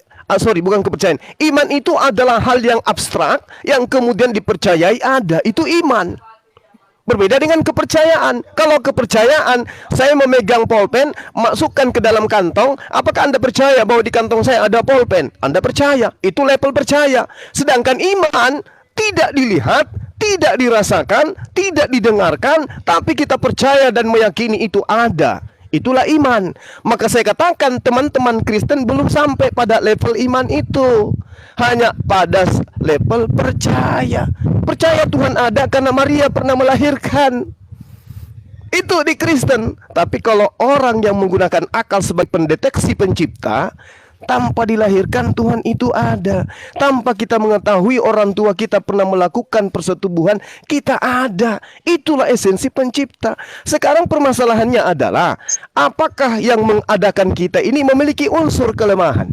bukan kepercayaan. Iman itu adalah hal yang abstrak yang kemudian dipercayai ada. Itu iman. Berbeda dengan kepercayaan. Kalau kepercayaan, saya memegang pulpen, masukkan ke dalam kantong, apakah Anda percaya bahwa di kantong saya ada pulpen? Anda percaya, itu level percaya. Sedangkan iman tidak dilihat, tidak dirasakan, tidak didengarkan, tapi kita percaya dan meyakini itu ada. Itulah iman. Maka saya katakan teman-teman Kristen belum sampai pada level iman itu. Hanya pada level percaya. Percaya Tuhan ada karena Maria pernah melahirkan. Itu di Kristen. Tapi kalau orang yang menggunakan akal sebagai pendeteksi pencipta, tanpa dilahirkan Tuhan itu ada. Tanpa kita mengetahui orang tua kita pernah melakukan persetubuhan, kita ada. Itulah esensi pencipta. Sekarang permasalahannya adalah, apakah yang mengadakan kita ini memiliki unsur kelemahan?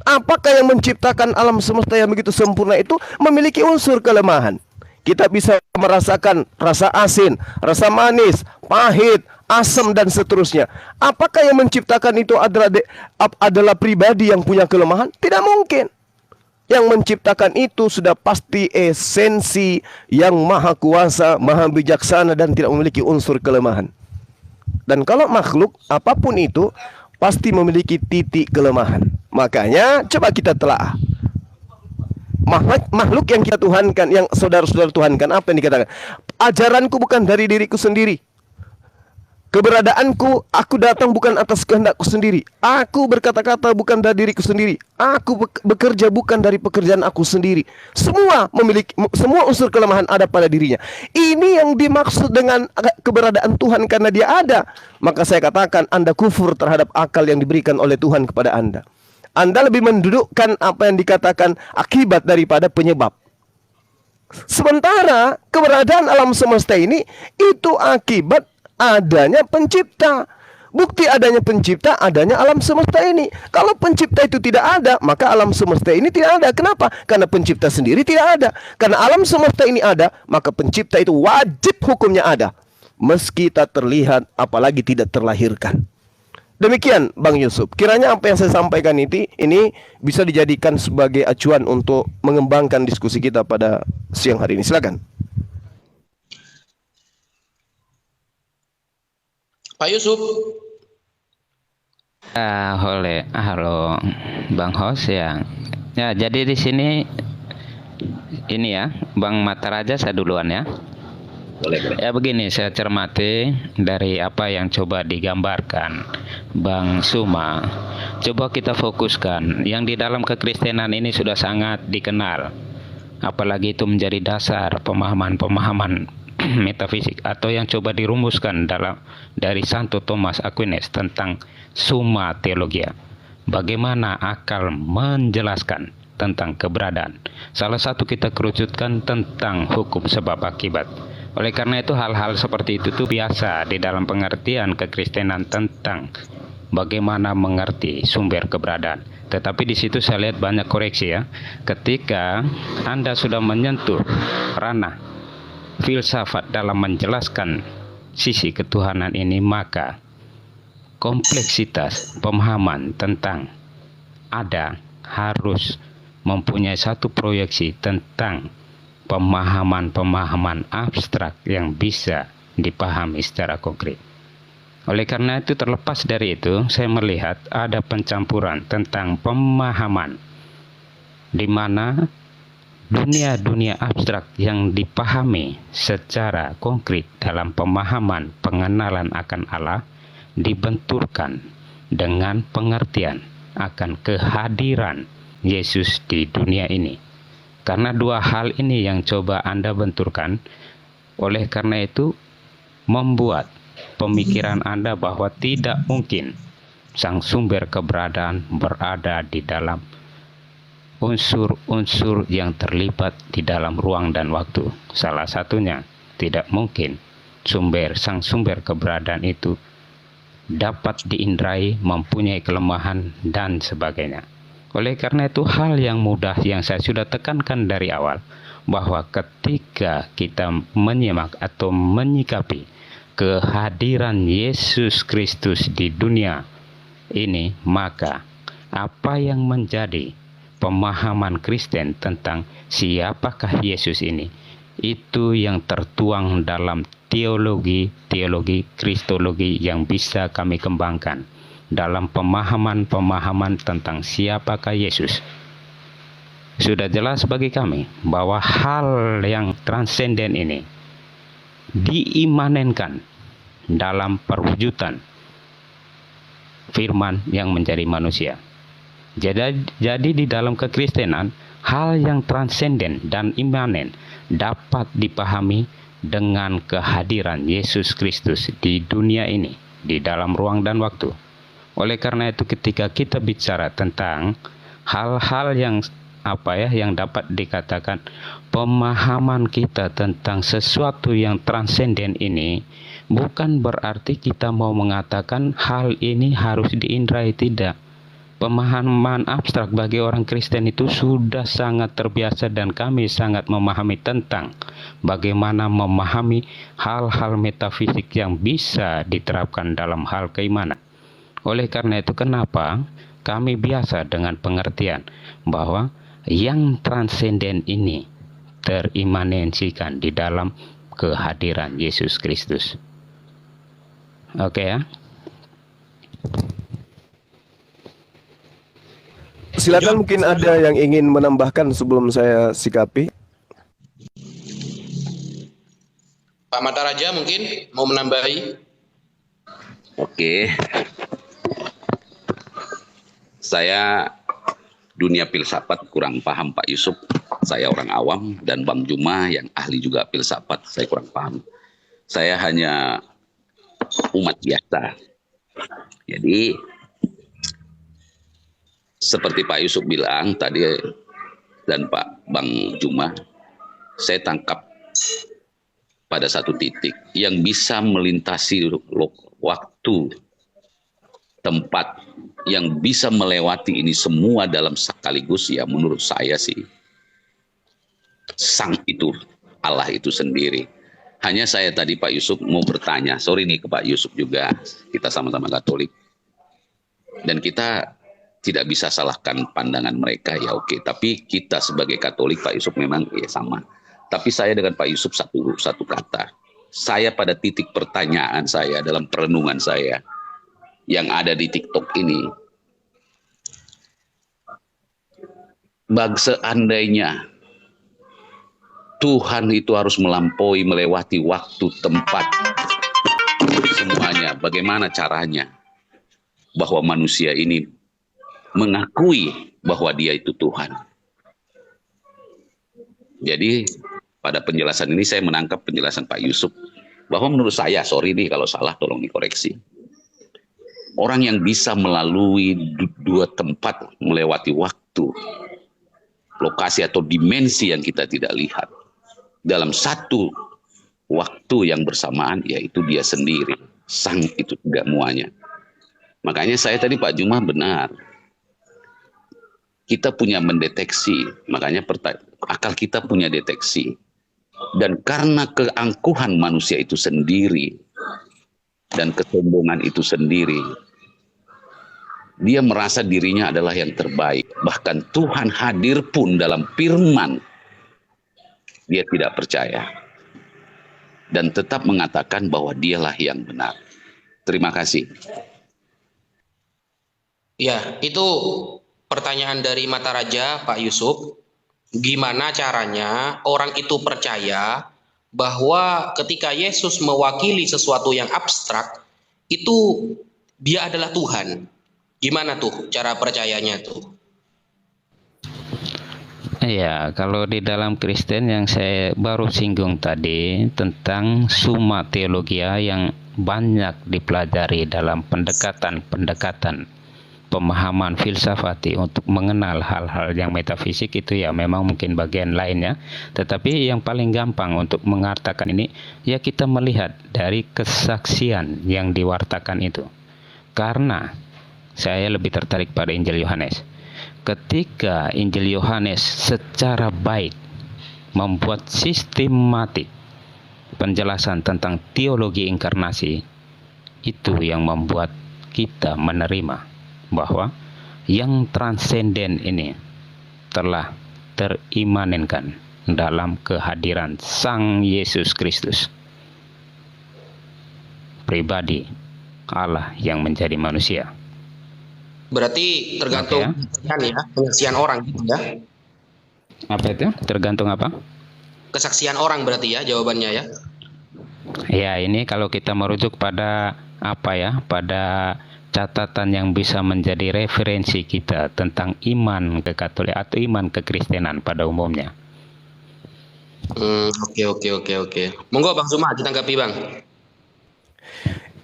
Apakah yang menciptakan alam semesta yang begitu sempurna itu memiliki unsur kelemahan? Kita bisa merasakan rasa asin, rasa manis, pahit, asam dan seterusnya. Apakah yang menciptakan itu adalah pribadi yang punya kelemahan? Tidak mungkin. Yang menciptakan itu sudah pasti esensi yang maha kuasa, maha bijaksana dan tidak memiliki unsur kelemahan. Dan kalau makhluk apapun itu pasti memiliki titik kelemahan. Makanya coba kita telaah. Makhluk yang kita tuhankan, yang saudara-saudara tuhankan, apa yang dikatakan? Ajaranku bukan dari diriku sendiri. Keberadaanku, aku datang bukan atas kehendakku sendiri. Aku berkata-kata bukan dari diriku sendiri. Aku bekerja bukan dari pekerjaan aku sendiri. Semua unsur kelemahan ada pada dirinya. Ini yang dimaksud dengan keberadaan Tuhan karena dia ada. Maka saya katakan Anda kufur terhadap akal yang diberikan oleh Tuhan kepada Anda. Anda lebih mendudukkan apa yang dikatakan akibat daripada penyebab. Sementara keberadaan alam semesta ini itu akibat adanya pencipta. Bukti adanya pencipta, adanya alam semesta ini. Kalau pencipta itu tidak ada, maka alam semesta ini tidak ada. Kenapa? Karena pencipta sendiri tidak ada. Karena alam semesta ini ada, maka pencipta itu wajib hukumnya ada. Meski tak terlihat, apalagi tidak terlahirkan. Demikian Bang Yusuf. Kiranya apa yang saya sampaikan ini bisa dijadikan sebagai acuan untuk mengembangkan diskusi kita pada siang hari ini. Silakan. Pak Yusuf. Halo Bang Hos ya. Ya, jadi di sini ini ya, Bang Mataraja saya duluan ya. Boleh. Ya begini, saya cermati dari apa yang coba digambarkan Bang Suma. Coba kita fokuskan yang di dalam kekristenan ini sudah sangat dikenal. Apalagi itu menjadi dasar pemahaman-pemahaman metafisik atau yang coba dirumuskan dari Santo Thomas Aquinas tentang Summa Theologia. Bagaimana akal menjelaskan tentang keberadaan. Salah satu kita kerucutkan tentang hukum sebab akibat. Oleh karena itu hal-hal seperti itu tuh biasa di dalam pengertian kekristenan tentang bagaimana mengerti sumber keberadaan. Tetapi di situ saya lihat banyak koreksi ya. Ketika Anda sudah menyentuh ranah filsafat dalam menjelaskan sisi ketuhanan ini, maka kompleksitas pemahaman tentang ada harus mempunyai satu proyeksi tentang pemahaman-pemahaman abstrak yang bisa dipahami secara konkret. Oleh karena itu, terlepas dari itu, saya melihat ada pencampuran tentang pemahaman di mana dunia-dunia abstrak yang dipahami secara konkret dalam pemahaman pengenalan akan Allah dibenturkan dengan pengertian akan kehadiran Yesus di dunia ini. Karena dua hal ini yang coba Anda benturkan, oleh karena itu membuat pemikiran Anda bahwa tidak mungkin sang sumber keberadaan berada di dalam unsur-unsur yang terlibat di dalam ruang dan waktu. Salah satunya, tidak mungkin sang sumber keberadaan itu dapat diindrai, mempunyai kelemahan, dan sebagainya. Oleh karena itu, hal yang mudah yang saya sudah tekankan dari awal, bahwa ketika kita menyimak atau menyikapi kehadiran Yesus Kristus di dunia ini, maka apa yang menjadi pemahaman Kristen tentang siapakah Yesus ini, itu yang tertuang dalam teologi kristologi yang bisa kami kembangkan dalam pemahaman-pemahaman tentang siapakah Yesus. Sudah jelas bagi kami bahwa hal yang transenden ini diimanenkan dalam perwujudan firman yang menjadi manusia. Jadi di dalam kekristenan, hal yang transenden dan imanen dapat dipahami dengan kehadiran Yesus Kristus di dunia ini, di dalam ruang dan waktu. Oleh karena itu, ketika kita bicara tentang hal-hal yang yang dapat dikatakan pemahaman kita tentang sesuatu yang transenden ini, bukan berarti kita mau mengatakan hal ini harus diindrai, tidak. Pemahaman abstrak bagi orang Kristen itu sudah sangat terbiasa, dan kami sangat memahami tentang bagaimana memahami hal-hal metafisik yang bisa diterapkan dalam hal keimanan. Oleh karena itu, kenapa kami biasa dengan pengertian bahwa yang transenden ini terimanensikan di dalam kehadiran Yesus Kristus. Oke ya. Silakan, mungkin ada yang ingin menambahkan sebelum saya sikapi. Pak Mata Raja mungkin mau menambahi. Oke. Saya dunia filsafat kurang paham, Pak Yusuf. Saya orang awam, dan Bang Juma yang ahli juga filsafat, saya kurang paham. Saya hanya umat biasa. Jadi seperti Pak Yusuf bilang tadi dan Pak Bang Juma, saya tangkap pada satu titik yang bisa melintasi waktu, tempat, yang bisa melewati ini semua dalam sekaligus, ya menurut saya sih sang itu, Allah itu sendiri. Hanya saya tadi Pak Yusuf mau bertanya, sorry nih ke Pak Yusuf juga, kita sama-sama Katolik, dan kita tidak bisa salahkan pandangan mereka, ya oke. Tapi kita sebagai Katolik, Pak Yusuf, memang ya sama. Tapi saya dengan Pak Yusuf satu kata. Saya pada titik pertanyaan saya dalam perenungan saya yang ada di TikTok ini, seandainya Tuhan itu harus melewati waktu, tempat, semuanya, bagaimana caranya bahwa manusia ini mengakui bahwa dia itu Tuhan. Jadi pada penjelasan ini saya menangkap penjelasan Pak Yusuf bahwa menurut saya, sorry nih kalau salah tolong dikoreksi, orang yang bisa melalui dua tempat, melewati waktu, lokasi atau dimensi yang kita tidak lihat dalam satu waktu yang bersamaan, yaitu dia sendiri, sang itu tidak muanya. Makanya saya tadi Pak Juma benar, kita punya mendeteksi, makanya akal kita punya deteksi. Dan karena keangkuhan manusia itu sendiri dan kesombongan itu sendiri, Dia merasa dirinya adalah yang terbaik. Bahkan Tuhan hadir pun dalam firman. Dia tidak percaya. Dan tetap mengatakan bahwa dialah yang benar. Terima kasih. Ya, itu pertanyaan dari Mata Raja, Pak Yusuf. Gimana caranya orang itu percaya bahwa ketika Yesus mewakili sesuatu yang abstrak, itu dia adalah Tuhan. Gimana tuh cara percayanya tuh? Ya, kalau di dalam Kristen yang saya baru singgung tadi tentang summa theologia yang banyak dipelajari dalam pendekatan-pendekatan pemahaman filsafati untuk mengenal hal-hal yang metafisik, itu ya memang mungkin bagian lainnya. Tetapi yang paling gampang untuk mengatakan ini ya kita melihat dari kesaksian yang diwartakan itu. Karena saya lebih tertarik pada Injil Yohanes. Ketika Injil Yohanes secara baik membuat sistematik penjelasan tentang teologi inkarnasi, itu yang membuat kita menerima bahwa yang transenden ini telah terimanenkan dalam kehadiran Sang Yesus Kristus, pribadi Allah yang menjadi manusia. Berarti tergantung kesaksian orang gitu ya. Apa itu? Tergantung apa? Kesaksian orang berarti ya jawabannya ya. Ya, ini kalau kita merujuk pada apa ya? Pada catatan yang bisa menjadi referensi kita tentang iman ke Katolik atau iman ke Kristenan pada umumnya. Oke. Monggo Bang Zuma ditanggapi Bang.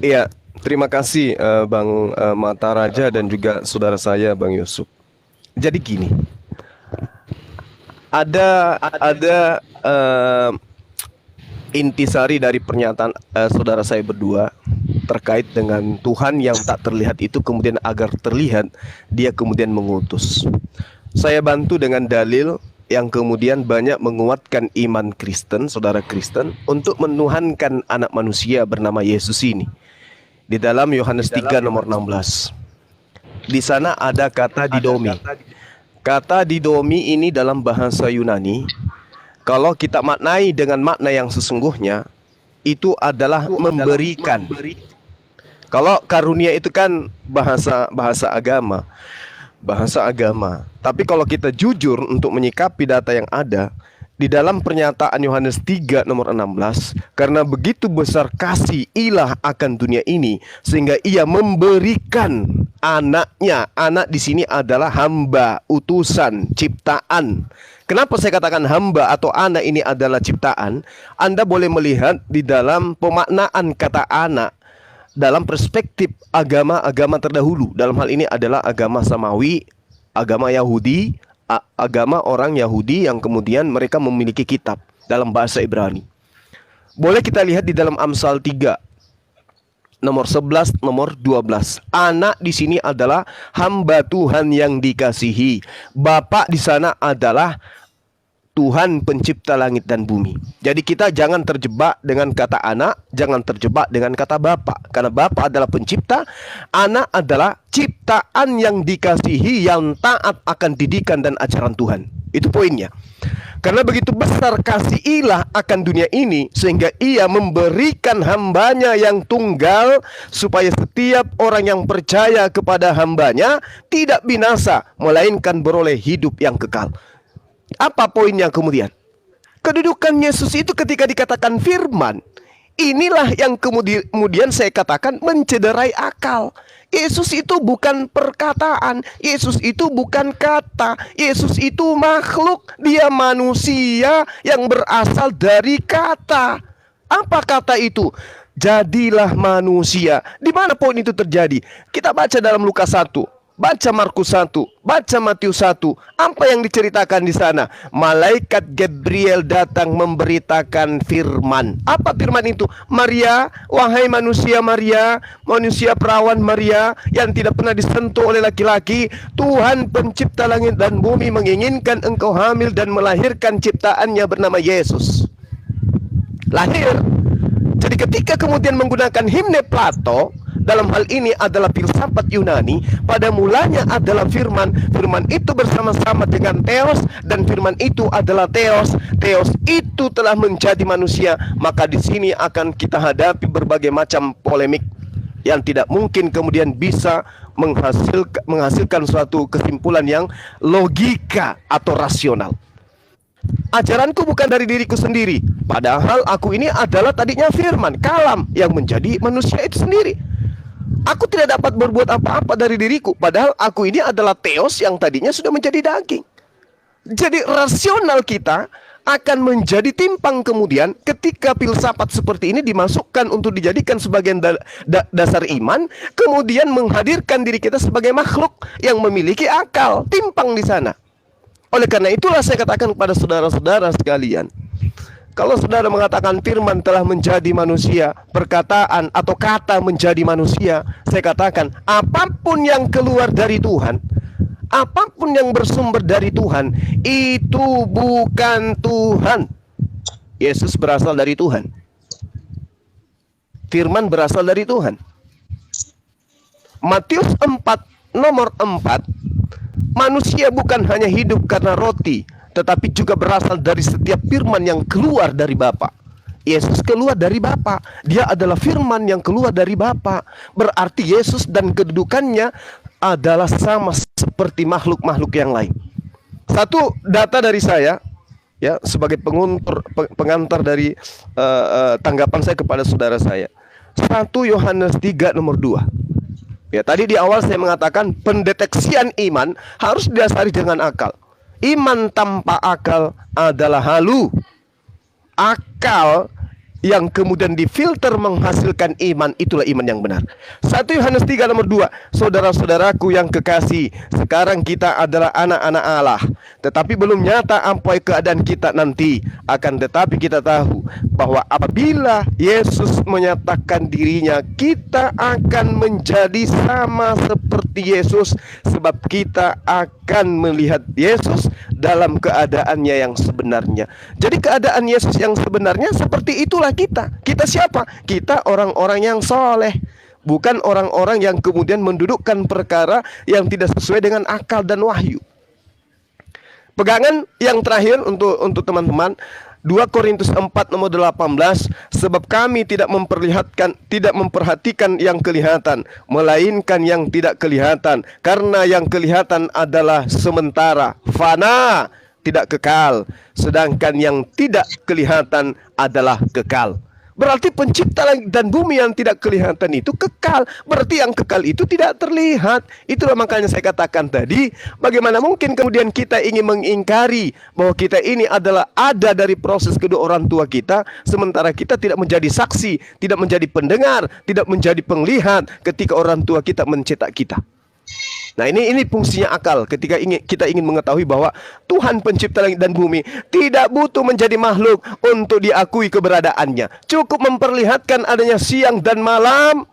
Iya, terima kasih Bang Mata Raja dan juga saudara saya Bang Yusuf. Jadi gini, ada intisari dari pernyataan saudara saya berdua terkait dengan Tuhan yang tak terlihat itu kemudian agar terlihat dia kemudian mengutus. Saya bantu dengan dalil yang kemudian banyak menguatkan iman Kristen, saudara Kristen, untuk menuhankan anak manusia bernama Yesus ini. Di dalam Yohanes 3 nomor 16. Di sana ada kata didomi. Kata didomi ini dalam bahasa Yunani, kalau kita maknai dengan makna yang sesungguhnya, itu adalah memberikan. Kalau karunia itu kan bahasa agama. Tapi kalau kita jujur untuk menyikapi data yang ada, di dalam pernyataan Yohanes 3 nomor 16, karena begitu besar kasih ilah akan dunia ini sehingga ia memberikan anaknya. Anak di sini adalah hamba, utusan, ciptaan. Kenapa saya katakan hamba atau anak ini adalah ciptaan? Anda boleh melihat di dalam pemaknaan kata anak dalam perspektif agama-agama terdahulu. Dalam hal ini adalah agama Samawi, agama Yahudi, agama orang Yahudi yang kemudian mereka memiliki kitab dalam bahasa Ibrani. Boleh kita lihat di dalam Amsal 3 nomor 11, nomor 12. Anak di sini adalah hamba Tuhan yang dikasihi. Bapak di sana adalah Tuhan pencipta langit dan bumi. Jadi kita jangan terjebak dengan kata anak, jangan terjebak dengan kata bapak. Karena bapak adalah pencipta, anak adalah ciptaan yang dikasihi, yang taat akan didikan dan ajaran Tuhan. Itu poinnya. Karena begitu besar kasih ilah akan dunia ini, sehingga ia memberikan hambanya yang tunggal, supaya setiap orang yang percaya kepada hambanya tidak binasa, melainkan beroleh hidup yang kekal. Apa poinnya kemudian? Kedudukan Yesus itu ketika dikatakan firman, inilah yang kemudian saya katakan mencederai akal. Yesus itu bukan perkataan, Yesus itu bukan kata, Yesus itu makhluk, dia manusia yang berasal dari kata. Apa kata itu? Jadilah manusia. Di mana poin itu terjadi? Kita baca dalam Lukas 1. Baca Markus 1, baca Matius 1. Apa yang diceritakan di sana? Malaikat Gabriel datang memberitakan firman. Apa firman itu? Maria, wahai manusia Maria, manusia perawan Maria yang tidak pernah disentuh oleh laki-laki, Tuhan pencipta langit dan bumi menginginkan engkau hamil dan melahirkan ciptaannya bernama Yesus. Lahir. Jadi ketika kemudian menggunakan himne Plato dalam hal ini adalah filsafat Yunani, pada mulanya adalah firman. Firman itu bersama-sama dengan Theos, dan firman itu adalah Theos. Theos itu telah menjadi manusia. Maka di sini akan kita hadapi berbagai macam polemik yang tidak mungkin kemudian bisa menghasilkan suatu kesimpulan yang logika atau rasional. Ajaranku bukan dari diriku sendiri, padahal aku ini adalah tadinya firman, kalam yang menjadi manusia itu sendiri. Aku tidak dapat berbuat apa-apa dari diriku, padahal aku ini adalah Theos yang tadinya sudah menjadi daging. Jadi rasional kita akan menjadi timpang kemudian ketika filsafat seperti ini dimasukkan untuk dijadikan sebagai dasar iman, kemudian menghadirkan diri kita sebagai makhluk yang memiliki akal. Timpang di sana. Oleh karena itulah saya katakan kepada saudara-saudara sekalian, kalau saudara mengatakan firman telah menjadi manusia, perkataan atau kata menjadi manusia, saya katakan apapun yang keluar dari Tuhan, apapun yang bersumber dari Tuhan, itu bukan Tuhan. Yesus berasal dari Tuhan. Firman berasal dari Tuhan. Matius 4 nomor 4, manusia bukan hanya hidup karena roti, tetapi juga berasal dari setiap firman yang keluar dari Bapa. Yesus keluar dari Bapa. Dia adalah firman yang keluar dari Bapa. Berarti Yesus dan kedudukannya adalah sama seperti makhluk-makhluk yang lain. Satu data dari saya, ya, sebagai pengantar dari tanggapan saya kepada saudara saya. 1 Yohanes 3 nomor 2. Ya, tadi di awal saya mengatakan pendeteksian iman harus didasari dengan akal. Iman tanpa akal adalah halu. Akal yang kemudian difilter menghasilkan iman, itulah iman yang benar. 1 Yohanes 3 nomor 2. Saudara-saudaraku yang kekasih, sekarang kita adalah anak-anak Allah, tetapi belum nyata apa keadaan kita nanti. Akan tetapi kita tahu bahwa apabila Yesus menyatakan dirinya, kita akan menjadi sama seperti Yesus, sebab kita akan melihat Yesus dalam keadaannya yang sebenarnya. Jadi keadaan Yesus yang sebenarnya seperti itulah kita. Kita siapa? Kita orang-orang yang soleh, bukan orang-orang yang kemudian mendudukkan perkara yang tidak sesuai dengan akal dan wahyu. Pegangan yang terakhir untuk teman-teman, 2 Korintus 4 nomor 18, sebab kami tidak memperhatikan yang kelihatan, melainkan yang tidak kelihatan, karena yang kelihatan adalah sementara, fana, tidak kekal, sedangkan yang tidak kelihatan adalah kekal. Berarti pencipta langit dan bumi yang tidak kelihatan itu kekal. Berarti yang kekal itu tidak terlihat. Itulah makanya saya katakan tadi, bagaimana mungkin kemudian kita ingin mengingkari bahwa kita ini adalah ada dari proses kedua orang tua kita, sementara kita tidak menjadi saksi, tidak menjadi pendengar, tidak menjadi penglihat ketika orang tua kita mencetak kita. Nah, ini fungsinya akal ketika kita ingin mengetahui bahwa Tuhan pencipta langit dan bumi tidak butuh menjadi makhluk untuk diakui keberadaannya. Cukup memperlihatkan adanya siang dan malam,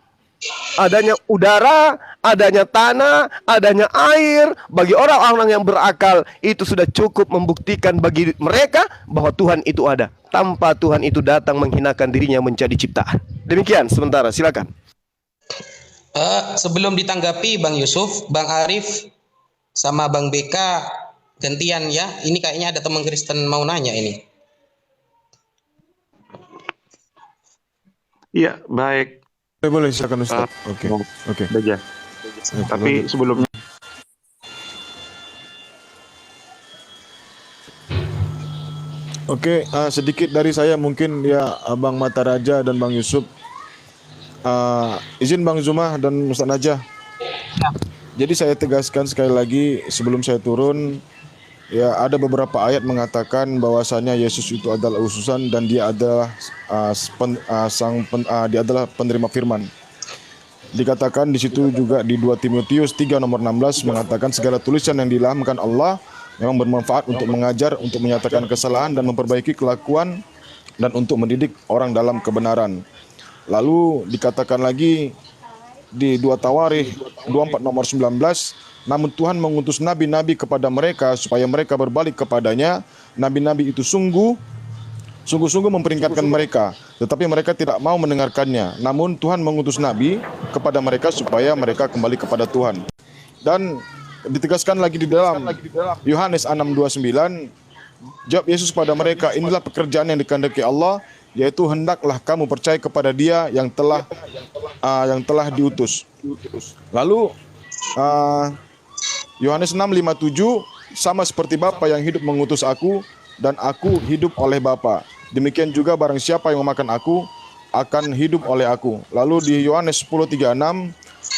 adanya udara, adanya tanah, adanya air. Bagi orang-orang yang berakal, itu sudah cukup membuktikan bagi mereka bahwa Tuhan itu ada, tanpa Tuhan itu datang menghinakan dirinya menjadi ciptaan. Demikian sementara, silakan. Sebelum ditanggapi Bang Yusuf, Bang Arif sama Bang BK gantian ya. Ini kayaknya ada teman Kristen mau nanya ini. Iya, baik. Boleh, silakan Ustaz. Oke. Saja. Tapi sebelumnya sedikit dari saya mungkin ya, Abang Mata Raja dan Bang Yusuf. Izin Bang Zuma dan Ustaz Najah. Jadi saya tegaskan sekali lagi sebelum saya turun, ya, ada beberapa ayat mengatakan bahwasanya Yesus itu adalah utusan dan dia adalah dia adalah penerima firman. Dikatakan di situ juga di 2 Timotius 3 nomor 16 mengatakan segala tulisan yang diilhamkan Allah memang bermanfaat untuk mengajar, untuk menyatakan kesalahan dan memperbaiki kelakuan dan untuk mendidik orang dalam kebenaran. Lalu dikatakan lagi di 2 Tawarikh 24 nomor 19, namun Tuhan mengutus nabi-nabi kepada mereka supaya mereka berbalik kepadanya. Nabi-nabi itu sungguh sungguh-sungguh memperingatkan mereka, tetapi mereka tidak mau mendengarkannya. Namun Tuhan mengutus nabi kepada mereka supaya mereka kembali kepada Tuhan. Dan ditegaskan lagi di dalam Yohanes 6:29, jawab Yesus pada mereka, inilah pekerjaan yang dikehendaki Allah, yaitu hendaklah kamu percaya kepada Dia yang telah diutus. Lalu Yohanes 6:57, sama seperti Bapa yang hidup mengutus aku, dan aku hidup oleh Bapa. Demikian juga barang siapa yang memakan aku akan hidup oleh aku. Lalu di Yohanes 10:36,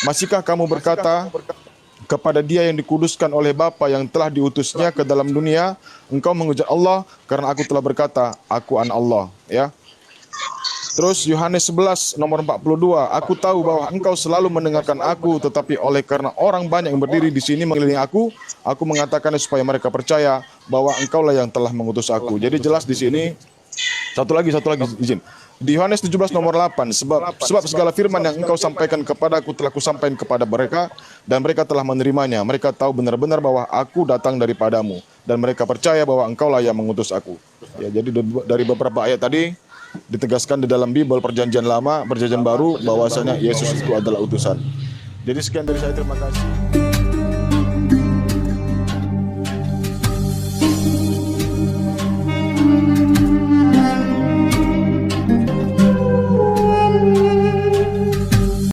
masihkah kamu berkata kepada Dia yang dikuduskan oleh Bapa yang telah diutusnya ke dalam dunia, engkau menghujat Allah karena aku telah berkata, aku anak Allah. Ya. Terus Yohanes 11 nomor 42, aku tahu bahwa engkau selalu mendengarkan aku, tetapi oleh karena orang banyak yang berdiri di sini mengelilingi aku mengatakannya supaya mereka percaya bahwa engkaulah yang telah mengutus aku. Jadi jelas di sini. Satu lagi izin. Di Yohanes 17 nomor 8, sebab segala firman yang engkau sampaikan kepadaku telah kusampaikan kepada mereka, dan mereka telah menerimanya. Mereka tahu benar-benar bahwa aku datang daripadamu, dan mereka percaya bahwa engkaulah yang mengutus aku. Ya, jadi dari beberapa ayat tadi ditegaskan di dalam Bible Perjanjian Lama, Perjanjian Baru, bahwasanya Yesus itu adalah utusan. Jadi sekian dari saya, terima kasih.